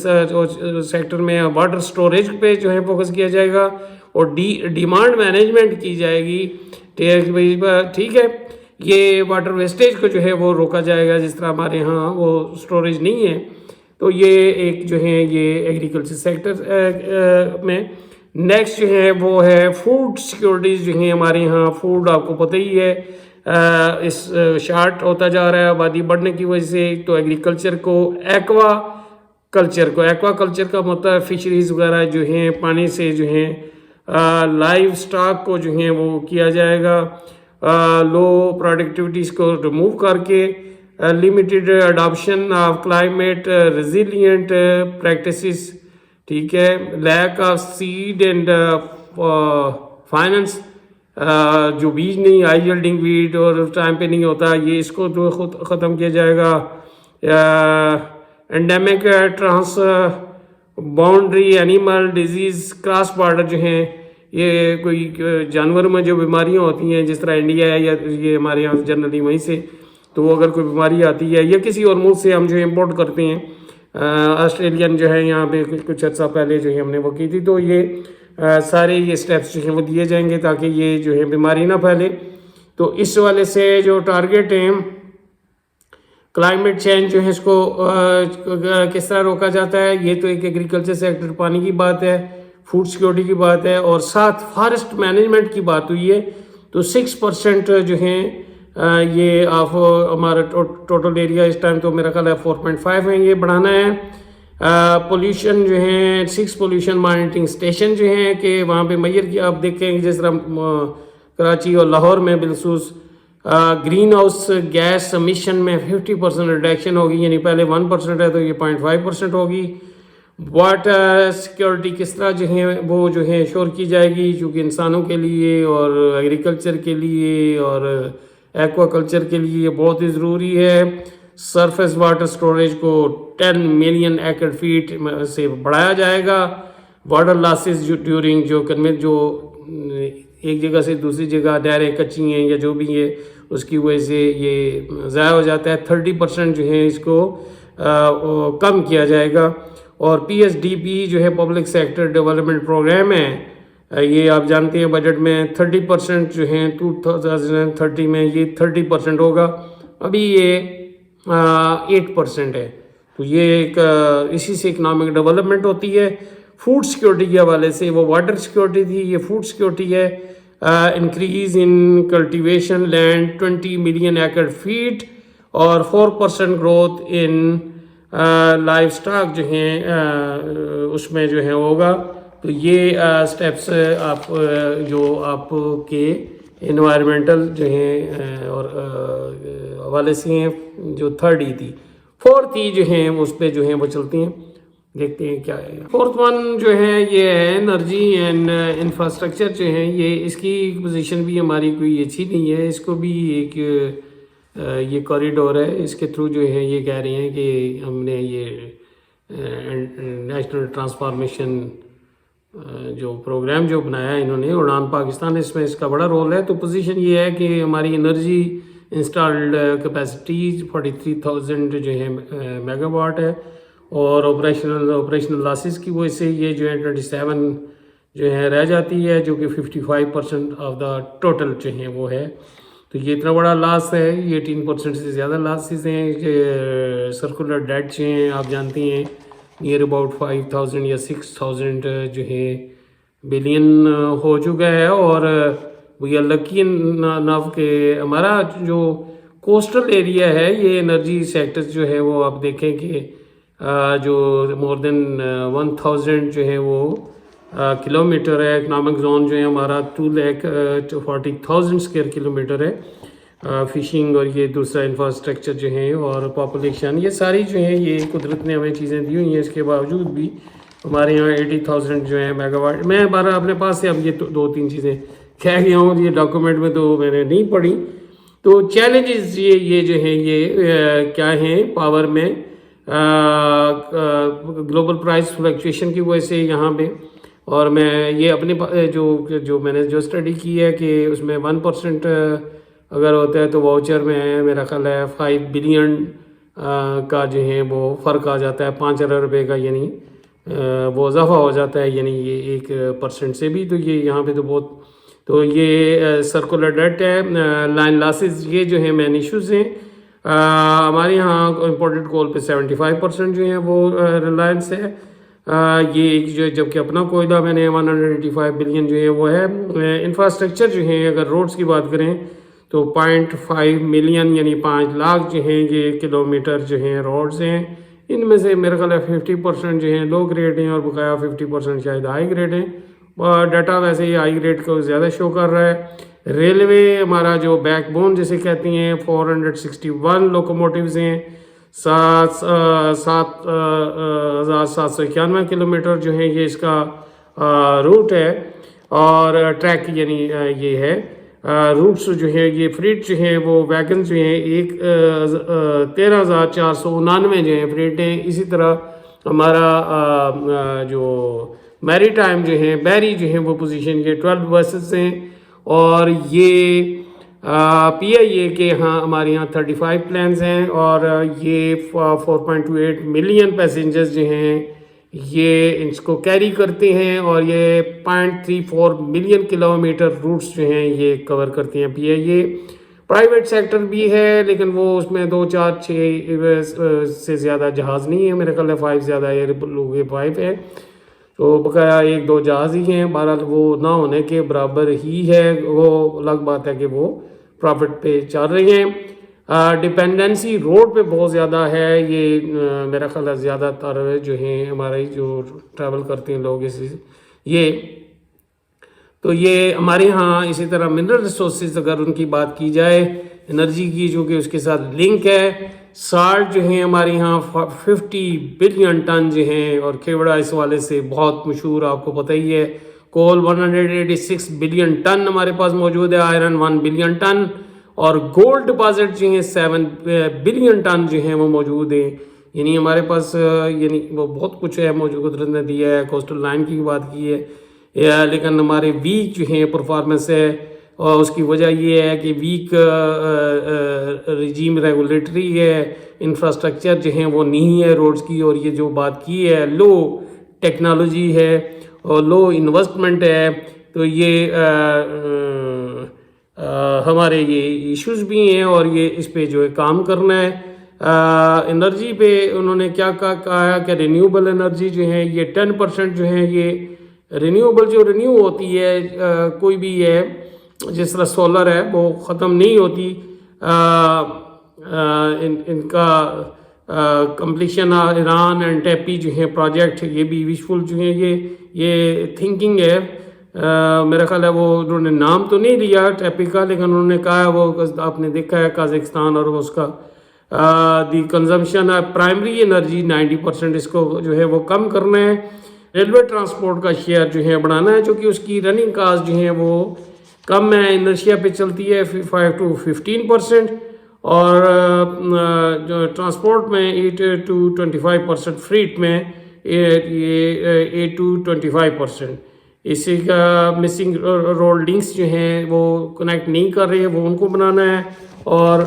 سیکٹر میں واٹر سٹوریج پہ جو ہے فوکس کیا جائے گا اور ڈیمانڈ مینجمنٹ کی جائے گی. ٹھیک ہے, یہ واٹر ویسٹیج کو جو ہے وہ روکا جائے گا جس طرح ہمارے ہاں وہ سٹوریج نہیں ہے. تو یہ ایک جو ہے یہ ایگریکلچر سیکٹر میں. نیکسٹ جو ہے وہ ہے فوڈ سیکورٹیز جو ہیں ہمارے ہاں فوڈ آپ کو پتہ ہی ہے اس شارٹ ہوتا جا رہا ہے آبادی بڑھنے کی وجہ سے. تو ایگریکلچر کو ایکوا کلچر کا مطلب فشریز وغیرہ جو ہیں پانی سے جو ہیں لائیو سٹاک کو جو ہیں وہ کیا جائے گا. لو پروڈکٹیوٹیز کو ریموو کر کے limited adoption of climate resilient practices. ٹھیک ہے, lack of seed and finance جو بیج نہیں ہائی یلڈنگ ویٹ اور ٹائم پہ نہیں ہوتا یہ اس کو جو خود ختم کیا جائے گا. Endemic trans boundary animal disease cross border جو ہیں یہ کوئی جانوروں میں جو بیماریاں ہوتی ہیں جس طرح انڈیا ہے یا یہ ہمارے یہاں جنرلی وہیں سے تو اگر کوئی بیماری آتی ہے یا کسی اور ملک سے ہم جو امپورٹ کرتے ہیں آسٹریلین جو ہے یہاں پہ کچھ عرصہ پہلے جو ہے ہم نے وہ کی تھی. تو یہ سارے یہ سٹیپس جو ہیں وہ دیے جائیں گے تاکہ یہ جو ہے بیماری نہ پھیلے. تو اس والے سے جو ٹارگیٹ ہیں کلائمیٹ چینج جو ہے اس کو کس طرح روکا جاتا ہے یہ تو ایک ایگریکلچر سیکٹر پانی کی بات ہے, فوڈ سیکورٹی کی بات ہے اور ساتھ فارسٹ مینجمنٹ کی بات ہوئی ہے. تو 6% جو ہیں یہ آف ہمارا ٹوٹل ایریا اس ٹائم تو میرا خیال ہے 4.5 ہیں یہ بڑھانا ہے. پولیوشن جو ہیں 6 پولیوشن مانیٹرنگ اسٹیشن جو ہیں کہ وہاں پہ میئر کی آپ دیکھیں جس طرح کراچی اور لاہور میں بالخصوص گرین ہاؤس گیس امیشن میں 50% ریڈکشن ہوگی یعنی پہلے 1% ہے تو یہ 0.5% ہوگی. واٹر سیکورٹی کس طرح جو ہے وہ جو ہے شور کی جائے گی چونکہ انسانوں کے لیے اور ایگریکلچر کے لیے اور ایکوا کلچر کے لیے بہت ہی ضروری ہے. سرفیس واٹر سٹوریج کو 10 ملین ایکڑ فیٹ سے بڑھایا جائے گا. واٹر لاسز ڈیورنگ جو ایک جگہ سے دوسری جگہ نہریں کچی ہیں یا جو بھی ہے اس کی وجہ سے یہ ضائع ہو جاتا ہے 30% جو ہے اس کو کم کیا جائے گا. اور PSDP جو ہے پبلک سیکٹر ڈیولپمنٹ پروگرام ہے یہ آپ جانتے ہیں بجٹ میں 30% جو ہیں 2030 میں یہ 30% ہوگا. ابھی یہ 8% ہے. تو یہ ایک اسی سے اکنامک ڈیولپمنٹ ہوتی ہے. فوڈ سیکورٹی کے حوالے سے وہ واٹر سیکورٹی تھی یہ فوڈ سیکورٹی ہے. Increase in cultivation land 20 million acre feet اور 4% گروتھ ان لائف سٹاک جو ہیں اس میں جو ہے ہوگا. تو یہ سٹیپس آپ جو آپ کے انوائرمنٹل جو ہیں اور حوالے سے ہیں جو 3rd تھی 4th جو ہیں اس پہ جو ہیں وہ چلتی ہیں. دیکھتے ہیں کیا ہے. فورتھ ون جو ہے یہ ہے انرجی اینڈ انفراسٹرکچر جو ہے، یہ اس کی پوزیشن بھی ہماری کوئی اچھی نہیں ہے. اس کو بھی ایک یہ کوریڈور ہے، اس کے تھرو جو ہے یہ کہہ رہے ہیں کہ ہم نے یہ نیشنل ٹرانسفارمیشن جو پروگرام جو بنایا ہے انہوں نے اڑان پاکستان، اس میں اس کا بڑا رول ہے. تو پوزیشن یہ ہے کہ ہماری انرجی انسٹالڈ کیپیسٹی 43,000 جو ہے میگا واٹ ہے، اور آپریشنل لاسز کی وجہ سے یہ جو ہے 27 جو ہے رہ جاتی ہے، جو کہ 55% آف دا ٹوٹل جو ہے وہ ہے. تو یہ اتنا بڑا لاس ہے، یہ 18% سے زیادہ لاسز ہیں. سرکولر ڈیٹ جو ہیں آپ جانتی ہیں نیئر اباؤٹ 5,000 یا 6,000 جو ہے بلین ہو چکا ہے. اور وی آر لکی انف کہ ہمارا جو کوسٹل ایریا ہے یہ انرجی سیکٹرز جو ہے وہ آپ دیکھیں کہ جو مور دین 1,000 جو ہے وہ کلومیٹر ہے. اکنامک زون جو ہے ہمارا 2,40,000 اسکوائر کلومیٹر ہے. فشنگ اور یہ دوسرا انفراسٹرکچر جو ہے اور پاپولیشن، یہ ساری جو ہیں یہ قدرت نے ہمیں چیزیں دی ہوئی ہیں. اس کے باوجود بھی ہمارے یہاں 80,000 جو ہے میگا واٹ. میں بارہ اپنے پاس سے اب یہ 2-3 چیزیں کہہ گیا ہوں، یہ ڈاکومنٹ میں تو میں نے نہیں پڑھی. تو چیلنجز یہ جو ہیں یہ کیا ہیں پاور میں، گلوبل پرائس فلکچویشن کی وجہ سے یہاں پہ. اور میں یہ اپنے جو میں نے جو اسٹڈی کی ہے کہ اس میں 1% اگر ہوتا ہے تو واؤچر میں میرا خیال ہے 5 بلین کا جو ہے وہ فرق آ جاتا ہے، 5,000 روپے کا، یعنی وہ اضافہ ہو جاتا ہے، یعنی یہ 1% سے بھی. تو یہ یہاں پہ تو بہت، تو یہ سرکولر ڈیٹ ہے. لائن لاسز یہ جو ہیں مین ایشوز ہیں. ہمارے یہاں امپورٹڈ کول پہ 75% جو ہیں وہ ریلائنس ہے. یہ جو جبکہ اپنا کوئلہ میں نے 185 بلین جو ہے وہ ہے. انفراسٹرکچر جو ہیں اگر روڈز کی بات کریں تو 0.5 ملین یعنی 5 لاکھ جو ہیں یہ کلومیٹر جو ہیں روڈز ہیں. ان میں سے میرا خیال ہے 50% جو ہیں لو گریڈ ہیں اور بقایا 50% شاید ہائی گریڈ ہیں. اور ڈیٹا ویسے ہی ہائی گریڈ کو زیادہ شو کر رہا ہے. ریلوے ہمارا جو بیک بون جسے کہتے ہیں 461 لوکوموٹیوز ہیں، 7,791 کلومیٹر جو ہے یہ اس کا روٹ ہے. اور ٹریک یعنی یہ ہے روٹس جو ہے یہ فریٹ جو ہیں وہ ویگن جو ہیں 13,499 جو ہیں فریٹ ہیں. اسی طرح ہمارا جو میری ٹائم جو ہیں بیری جو ہیں وہ پوزیشن یہ 12 بسز ہیں. اور یہ پی آئی اے کے ہاں ہمارے یہاں 35 پلانز ہیں. اور یہ 4.28 ملین پیسنجرز جو ہیں یہ اس کو کیری کرتے ہیں. اور یہ 0.34 ملین کلومیٹر روٹس جو ہیں یہ کور کرتے ہیں پی آئی اے. پرائیویٹ سیکٹر بھی ہے لیکن وہ اس میں 2 4 6 سے زیادہ جہاز نہیں ہے، میرے خیال ہے 5 زیادہ ایئر بلو کے 5 ہے. تو بقایا 1-2 جہاز ہی ہیں. بہرحال وہ نہ ہونے کے برابر ہی ہے، وہ الگ بات ہے کہ وہ پرافٹ پہ چل رہی ہیں. ڈپینڈنسی روڈ پہ بہت زیادہ ہے. یہ میرا خیال ہے زیادہ تر جو ہیں ہمارے جو ٹریول کرتے ہیں لوگ یہ تو یہ ہمارے ہاں. اسی طرح منرل ریسورسز اگر ان کی بات کی جائے انرجی کی جو کہ اس کے ساتھ لنک ہے، سالٹ جو ہیں ہمارے ہاں 50 بلین ٹن جو ہیں. اور کھیوڑا اس والے سے بہت مشہور، آپ کو پتہ ہی ہے. کول 186 بلین ٹن ہمارے پاس موجود ہے، آئرن 1 بلین ٹن، اور گولڈ ڈپازٹ جو ہیں 7 بلین ٹن جو ہیں وہ موجود ہیں. یعنی ہمارے پاس یعنی وہ بہت کچھ ہے موجود، قدرت نے دیا ہے. کوسٹل لائن کی بات کی ہے، لیکن ہمارے ویک جو ہیں پرفارمنس ہے. اور اس کی وجہ یہ ہے کہ ویک رجیم ریگولیٹری ہے، انفراسٹرکچر جو ہیں وہ نہیں ہے روڈز کی. اور یہ جو بات کی ہے لو ٹیکنالوجی ہے اور لو انویسٹمنٹ ہے. تو یہ ہمارے یہ ایشوز بھی ہیں اور یہ اس پہ جو ہے کام کرنا ہے. انرجی پہ انہوں نے کیا کہا کہ رینیوبل انرجی جو ہے یہ 10% جو ہے یہ رینیوبل جو رینیو ہوتی ہے کوئی بھی ہے، جس طرح سولر ہے وہ ختم نہیں ہوتی. ان کا کمپلیشن ایران اینڈ ٹیپی جو ہے پروجیکٹ یہ بھی وشفل جو ہیں یہ تھنکنگ ہے. میرا خیال ہے وہ انہوں نے نام تو نہیں لیا ٹیپی کا، لیکن انہوں نے کہا وہ آپ نے دیکھا ہے قازقستان اور اس کا دی کنزمپشن آف پرائمری انرجی 90% اس کو جو ہے وہ کم کرنا ہے. ریلوے ٹرانسپورٹ کا شیئر جو ہے بڑھانا ہے چونکہ اس کی رننگ کاسٹ جو ہے وہ کم ہے, انرشیا پہ چلتی ہے 5 to 15%, اور جو ٹرانسپورٹ میں 8 to 25%, فریٹ میں 8 to 25%. اسی کا مسنگ رول لنکس جو ہیں وہ کنیکٹ نہیں کر رہے, وہ ان کو بنانا ہے, اور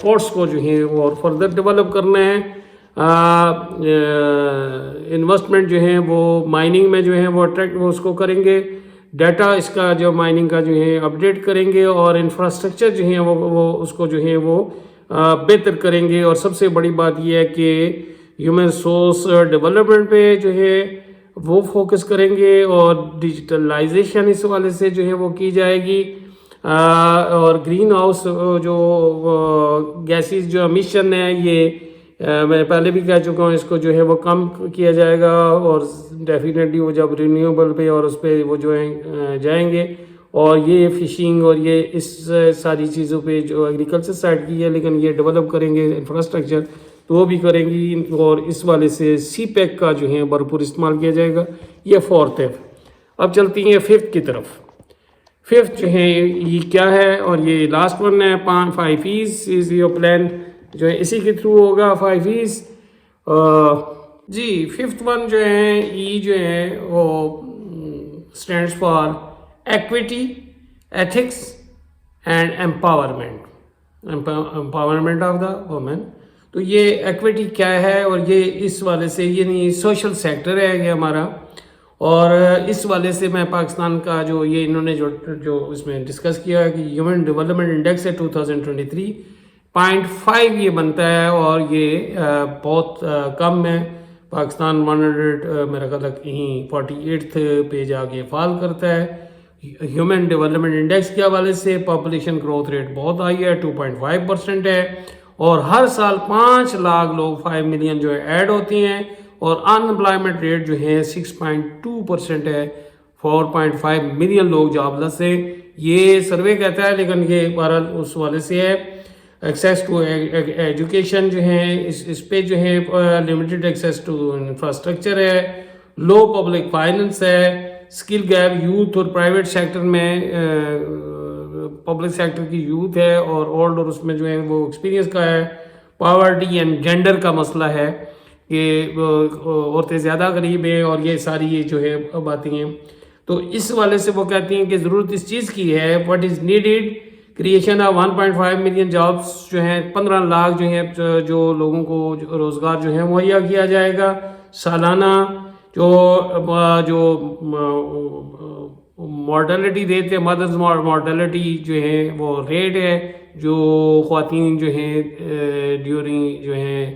پورٹس کو جو ہیں وہ اور فردر ڈیولپ کرنا ہے. انویسٹمنٹ جو ہیں وہ مائننگ میں جو ہے وہ اٹریکٹ وہ اس کو کریں گے, ڈیٹا اس کا جو مائننگ کا جو ہے اپڈیٹ کریں گے, اور انفراسٹرکچر جو ہیں وہ اس کو جو ہے وہ بہتر کریں گے. اور سب سے بڑی بات یہ ہے کہ ہیومن سورس ڈیولپمنٹ پہ جو ہے وہ فوکس کریں گے, اور ڈیجیٹلائزیشن اس والے سے جو ہے وہ کی جائے گی, اور گرین ہاؤس جو گیسز جو امیشن ہے یہ میں پہلے بھی کہہ چکا ہوں, اس کو جو ہے وہ کم کیا جائے گا, اور ڈیفینیٹلی وہ جب رینیوبل پہ اور اس پہ وہ جو ہیں جائیں گے. اور یہ فشنگ اور یہ اس ساری چیزوں پہ جو ایگریکلچر سائڈ کی ہے, لیکن یہ ڈیولپ کریں گے انفراسٹرکچر تو وہ بھی کریں گی, اور اس والے سے سی پیک کا جو ہے بھرپور استعمال کیا جائے گا. یہ 4th ہے. اب چلتی ہیں 5th کی طرف. 5th جو ہے یہ کیا ہے, اور یہ لاسٹ ون ہے. 5 E's از یور پلان جو ہے اسی کے تھرو ہوگا. 5 E's جی 5th ون جو ہے ای جو ہے وہ stands for equity, ethics and empowerment of the woman. تو یہ ایکویٹی کیا ہے, اور یہ اس والے سے یعنی سوشل سیکٹر ہے یہ ہمارا, اور اس والے سے میں پاکستان کا جو یہ انہوں نے جو اس میں ڈسکس کیا ہے کہ ہیومن ڈیولپمنٹ انڈیکس ہے 2023 0.5 یہ بنتا ہے, اور یہ بہت کم ہے. پاکستان 100 میرا خیال ہے کہیں 48 پہ جا کے فال کرتا ہے. ہیومن ڈیولپمنٹ انڈیکس کے حوالے سے پاپولیشن گروتھ ریٹ بہت ہائی ہے, 2.5% ہے, اور ہر سال 5 لاکھ لوگ 5 ملین جو ہے ایڈ ہوتے ہیں, اور ان امپلائمنٹ ریٹ جو ہے 6.2% ہے. 4.5 ملین لوگ جاب لیس ہیں, یہ سروے کہتا ہے, لیکن یہ بہرحال اس والے سے ہے. ایکسیس ٹو ایجوکیشن جو ہے اس پہ جو ہے لمیٹڈ ایکسیس ٹو انفراسٹرکچر ہے, لو پبلک فائننس ہے, اسکل گیپ یوتھ اور پرائیویٹ سیکٹر میں پبلک سیکٹر کی یوتھ ہے اور اولڈ, اور اس میں جو ہے وہ ایکسپیرینس کا ہے. پاورٹی اینڈ جینڈر کا مسئلہ ہے کہ عورتیں زیادہ غریب ہیں, اور یہ ساری یہ جو ہے باتیں ہیں. تو اس والے سے وہ کہتی ہیں کہ ضرورت اس چیز کی ہے, what is needed creation of 1.5 million jobs جو ہیں 15 لاکھ جو ہیں جو لوگوں کو روزگار جو ہے مہیا کیا جائے گا. سالانہ جو مارٹیلٹی ریٹ ہے, مدرز مارٹیلٹی جو ہے وہ ریٹ ہے جو خواتین جو ہیں ڈیورنگ جو ہیں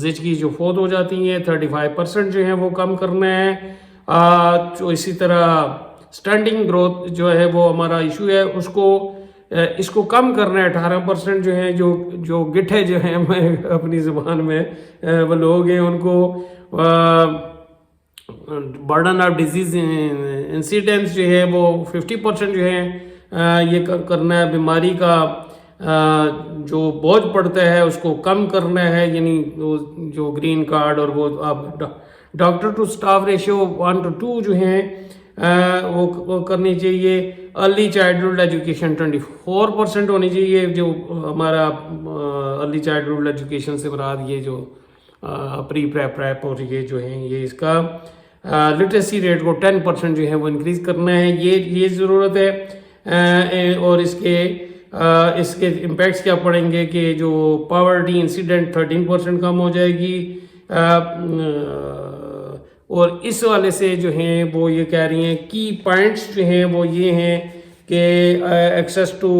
زچگی جو فوت ہو جاتی ہیں 35% جو ہے وہ کم کرنا ہے. جو اسی طرح سٹینڈنگ گروتھ جو ہے وہ ہمارا ایشو ہے, اس کو کم کرنا ہے. 18% جو ہے جو گٹھے جو ہیں میں اپنی زبان میں وہ لوگ ہیں ان کو برڈن آف ڈیزیز انسیڈنس جو ہے وہ 50% جو ہے یہ کرنا ہے. بیماری کا جو بوجھ پڑتا ہے اس کو کم کرنا ہے, یعنی جو گرین کارڈ اور وہ ڈاکٹر ٹو سٹاف ریشیو 1:2 جو ہیں وہ کرنی چاہیے. ارلی چائلڈہڈ ایجوکیشن 24% ہونی چاہیے. جو ہمارا ارلی چائلڈہڈ ایجوکیشن سے مراد یہ جو پری پریپ اور یہ جو ہیں یہ اس کا لٹریسی ریٹ کو 10% جو ہے وہ انکریز کرنا ہے. یہ ضرورت ہے. اور اس کے امپیکٹس کیا پڑیں گے کہ جو پاورٹی انسیڈنٹ 13% کم ہو جائے گی. اور اس والے سے جو ہیں وہ یہ کہہ رہی ہیں کی پوائنٹس جو ہیں وہ یہ ہیں کہ access to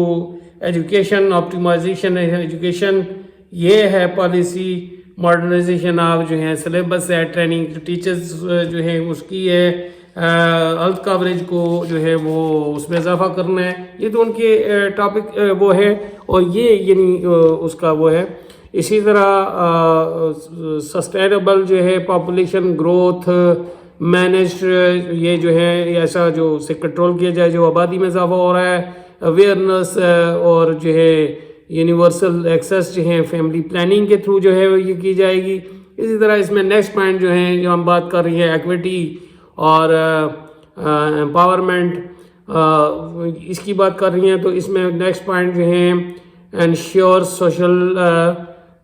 education, optimisation education یہ ہے پالیسی. ماڈرنائزیشن آف جو ہے سلیبس ہے, ٹریننگ ٹیچرز جو ہیں اس کی ہے. ہیلتھ کوریج کو جو ہے وہ اس میں اضافہ کرنا ہے. یہ تو ان کے ٹاپک وہ ہے, اور یہ یعنی اس کا وہ ہے. اسی طرح سسٹینیبل جو ہے پاپولیشن گروتھ مینج, یہ جو ہے ایسا جو سے کنٹرول کیا جائے جو آبادی میں اضافہ ہو رہا ہے. اویئرنس اور جو ہے یونیورسل ایکسیس جو ہے فیملی پلاننگ کے تھرو جو ہے یہ کی جائے گی. اسی طرح اس میں نیکسٹ پوائنٹ جو ہیں جو ہم بات کر رہے ہیں ایکویٹی اور امپاورمنٹ اس کی بات کر رہی ہیں, تو اس میں نیکسٹ پوائنٹ جو ہیں انشیور سوشل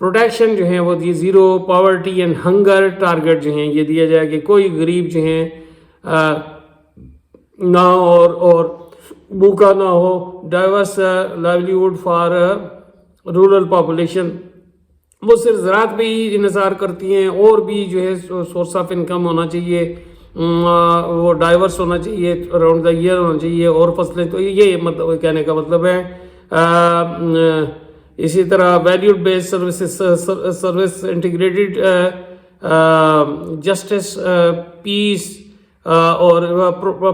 پروٹیکشن جو ہیں وہ the zero poverty and hunger target جو ہیں یہ دیا جائے کہ کوئی غریب جو ہیں نہ اور بھوکا نہ ہو. ڈائیورس لائیولیہوڈ فار رورل پاپولیشن, وہ صرف زراعت پہ ہی انحصار کرتی ہیں, اور بھی جو ہے سورس آف انکم ہونا چاہیے, وہ ڈائیورس ہونا چاہیے, اراؤنڈ دا ایئر ہونا چاہیے, اور فصلیں. تو یہ مطلب کہنے کا مطلب ہے. اسی طرح ویلیوڈ بیس سروس انٹیگریٹڈ جسٹس پیس اور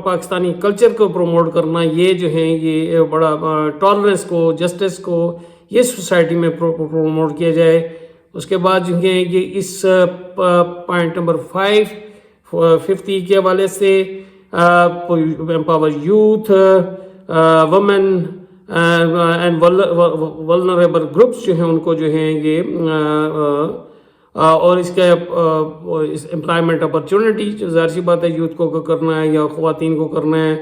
پاکستانی کلچر کو پروموٹ کرنا, یہ جو ہیں یہ بڑا ٹالرنس کو, جسٹس کو یہ سوسائٹی میں پروموٹ کیا جائے. اس کے بعد جو ہے یہ اس پوائنٹ نمبر 50 کے حوالے سے empower youth, women and vulnerable groups جو ہیں ان کو جو ہیں یہ اور اس کے امپلائمنٹ اپرچونٹی, ظاہر سی بات ہے یوتھ کو کرنا ہے یا خواتین کو کرنا ہے.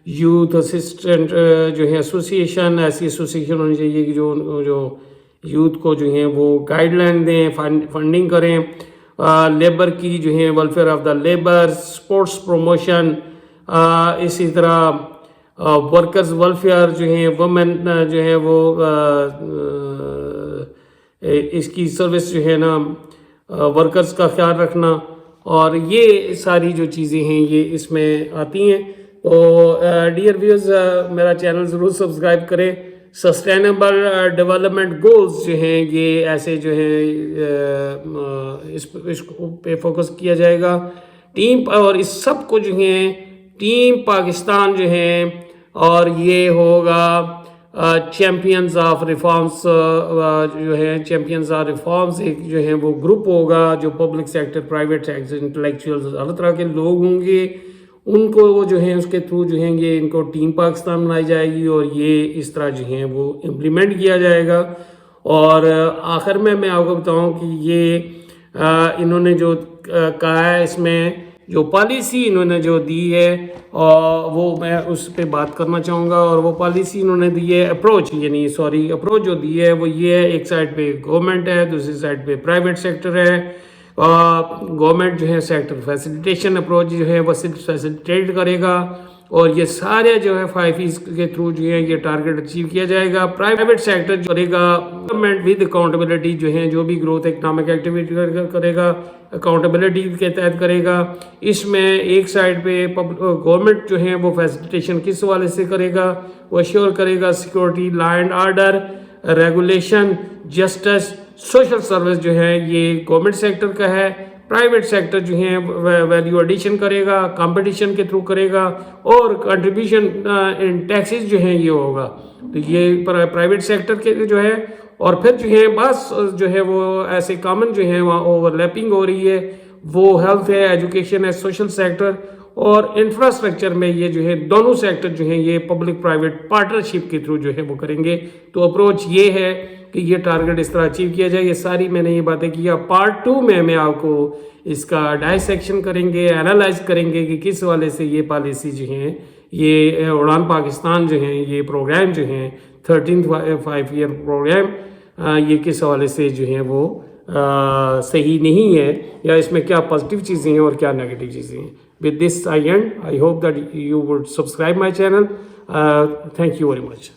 یوتھ اسسٹنٹ جو ہے ایسوسیشن, ایسی ایسوسیشن ہونی چاہیے کہ جو یوتھ کو جو ہیں وہ گائیڈ لائن دیں, فنڈنگ کریں. لیبر کی جو ہیں welfare of the labour, sports promotion, اسی طرح ورکرز ویلفیئر جو ہیں, وومن جو ہیں وہ اس کی سروس جو ہے نا ورکرز کا خیال رکھنا, اور یہ ساری جو چیزیں ہیں یہ اس میں آتی ہیں. تو ڈیئر ویورز میرا چینل ضرور سبسکرائب کریں. سسٹینیبل ڈیولپمنٹ گولز جو ہیں یہ ایسے جو ہیں اس پہ فوکس کیا جائے گا. ٹیم اور اس سب کو جو ہیں ٹیم پاکستان جو ہیں, اور یہ ہوگا چیمپئنز آف ریفارمز جو ہیں, چیمپئنز آف ریفارمز ایک جو ہیں وہ گروپ ہوگا جو public sector, private sector, intellectuals, ہر طرح کے لوگ ہوں گے. ان کو وہ جو ہیں اس کے تھرو جو ہیں یہ ان کو ٹیم پاکستان بنائی جائے گی, اور یہ اس طرح جو ہیں وہ امپلیمنٹ کیا جائے گا. اور آخر میں آپ کو بتاؤں کہ یہ انہوں نے جو کہا ہے, اس میں جو پالیسی انہوں نے جو دی ہے وہ میں اس پہ بات کرنا چاہوں گا. اور وہ پالیسی انہوں نے دی ہے اپروچ جو دی ہے وہ یہ ہے, ایک سائڈ پہ گورنمنٹ ہے, دوسری سائڈ پہ پرائیویٹ سیکٹر ہے. گورنمنٹ جو ہے سیکٹر فیسیلیٹیشن اپروچ جو ہے وہ فیسیلیٹیٹ کرے گا, اور یہ سارے جو ہے 5 کے تھرو جو ہے یہ ٹارگٹ اچیو کیا جائے گا. پرائیویٹ سیکٹر جو کرے گا گورنمنٹ ود اکاؤنٹیبلٹی جو ہے, جو بھی گروتھ اکنامک ایکٹیویٹی کرے گا اکاؤنٹیبلٹی کے تحت کرے گا. اس میں ایک سائڈ پہ گورنمنٹ جو ہے وہ فیسیلیٹیشن کس حوالے سے کرے گا, وہ ایشور کرے گا security, law and order, regulation, justice, social service جو ہے یہ گورنمنٹ سیکٹر کا ہے. پرائیویٹ سیکٹر جو ہیں ویلیو ایڈیشن کرے گا, کمپٹیشن کے تھرو کرے گا, اور کنٹریبیوشن ان ٹیکسز جو ہیں یہ ہوگا. تو یہ پرائیویٹ سیکٹر کے جو ہے, اور پھر جو ہے بس جو ہے وہ ایسے کامن جو ہیں وہاں اوور لیپنگ ہو رہی ہے, وہ ہیلتھ ہے, ایجوکیشن ہے, سوشل سیکٹر اور انفراسٹرکچر میں یہ جو ہے دونوں سیکٹر جو ہیں یہ پبلک پرائیویٹ پارٹنرشپ کے تھرو جو ہے وہ کریں گے. تو اپروچ یہ ہے کہ یہ ٹارگٹ اس طرح اچیو کیا جائے. یہ ساری میں نے یہ باتیں کیا. پارٹ 2 میں آپ کو اس کا ڈائسیکشن کریں گے, انالائز کریں گے کہ کس حوالے سے یہ پالیسی جو ہیں یہ اڑان پاکستان جو ہیں یہ پروگرام جو ہیں 13th 5 year پروگرام یہ کس حوالے سے جو ہیں وہ صحیح نہیں ہے, یا اس میں کیا پازیٹیو چیزیں ہیں اور کیا نیگیٹو چیزیں ہیں. With this I end. I hope that you would subscribe my channel. Thank you very much.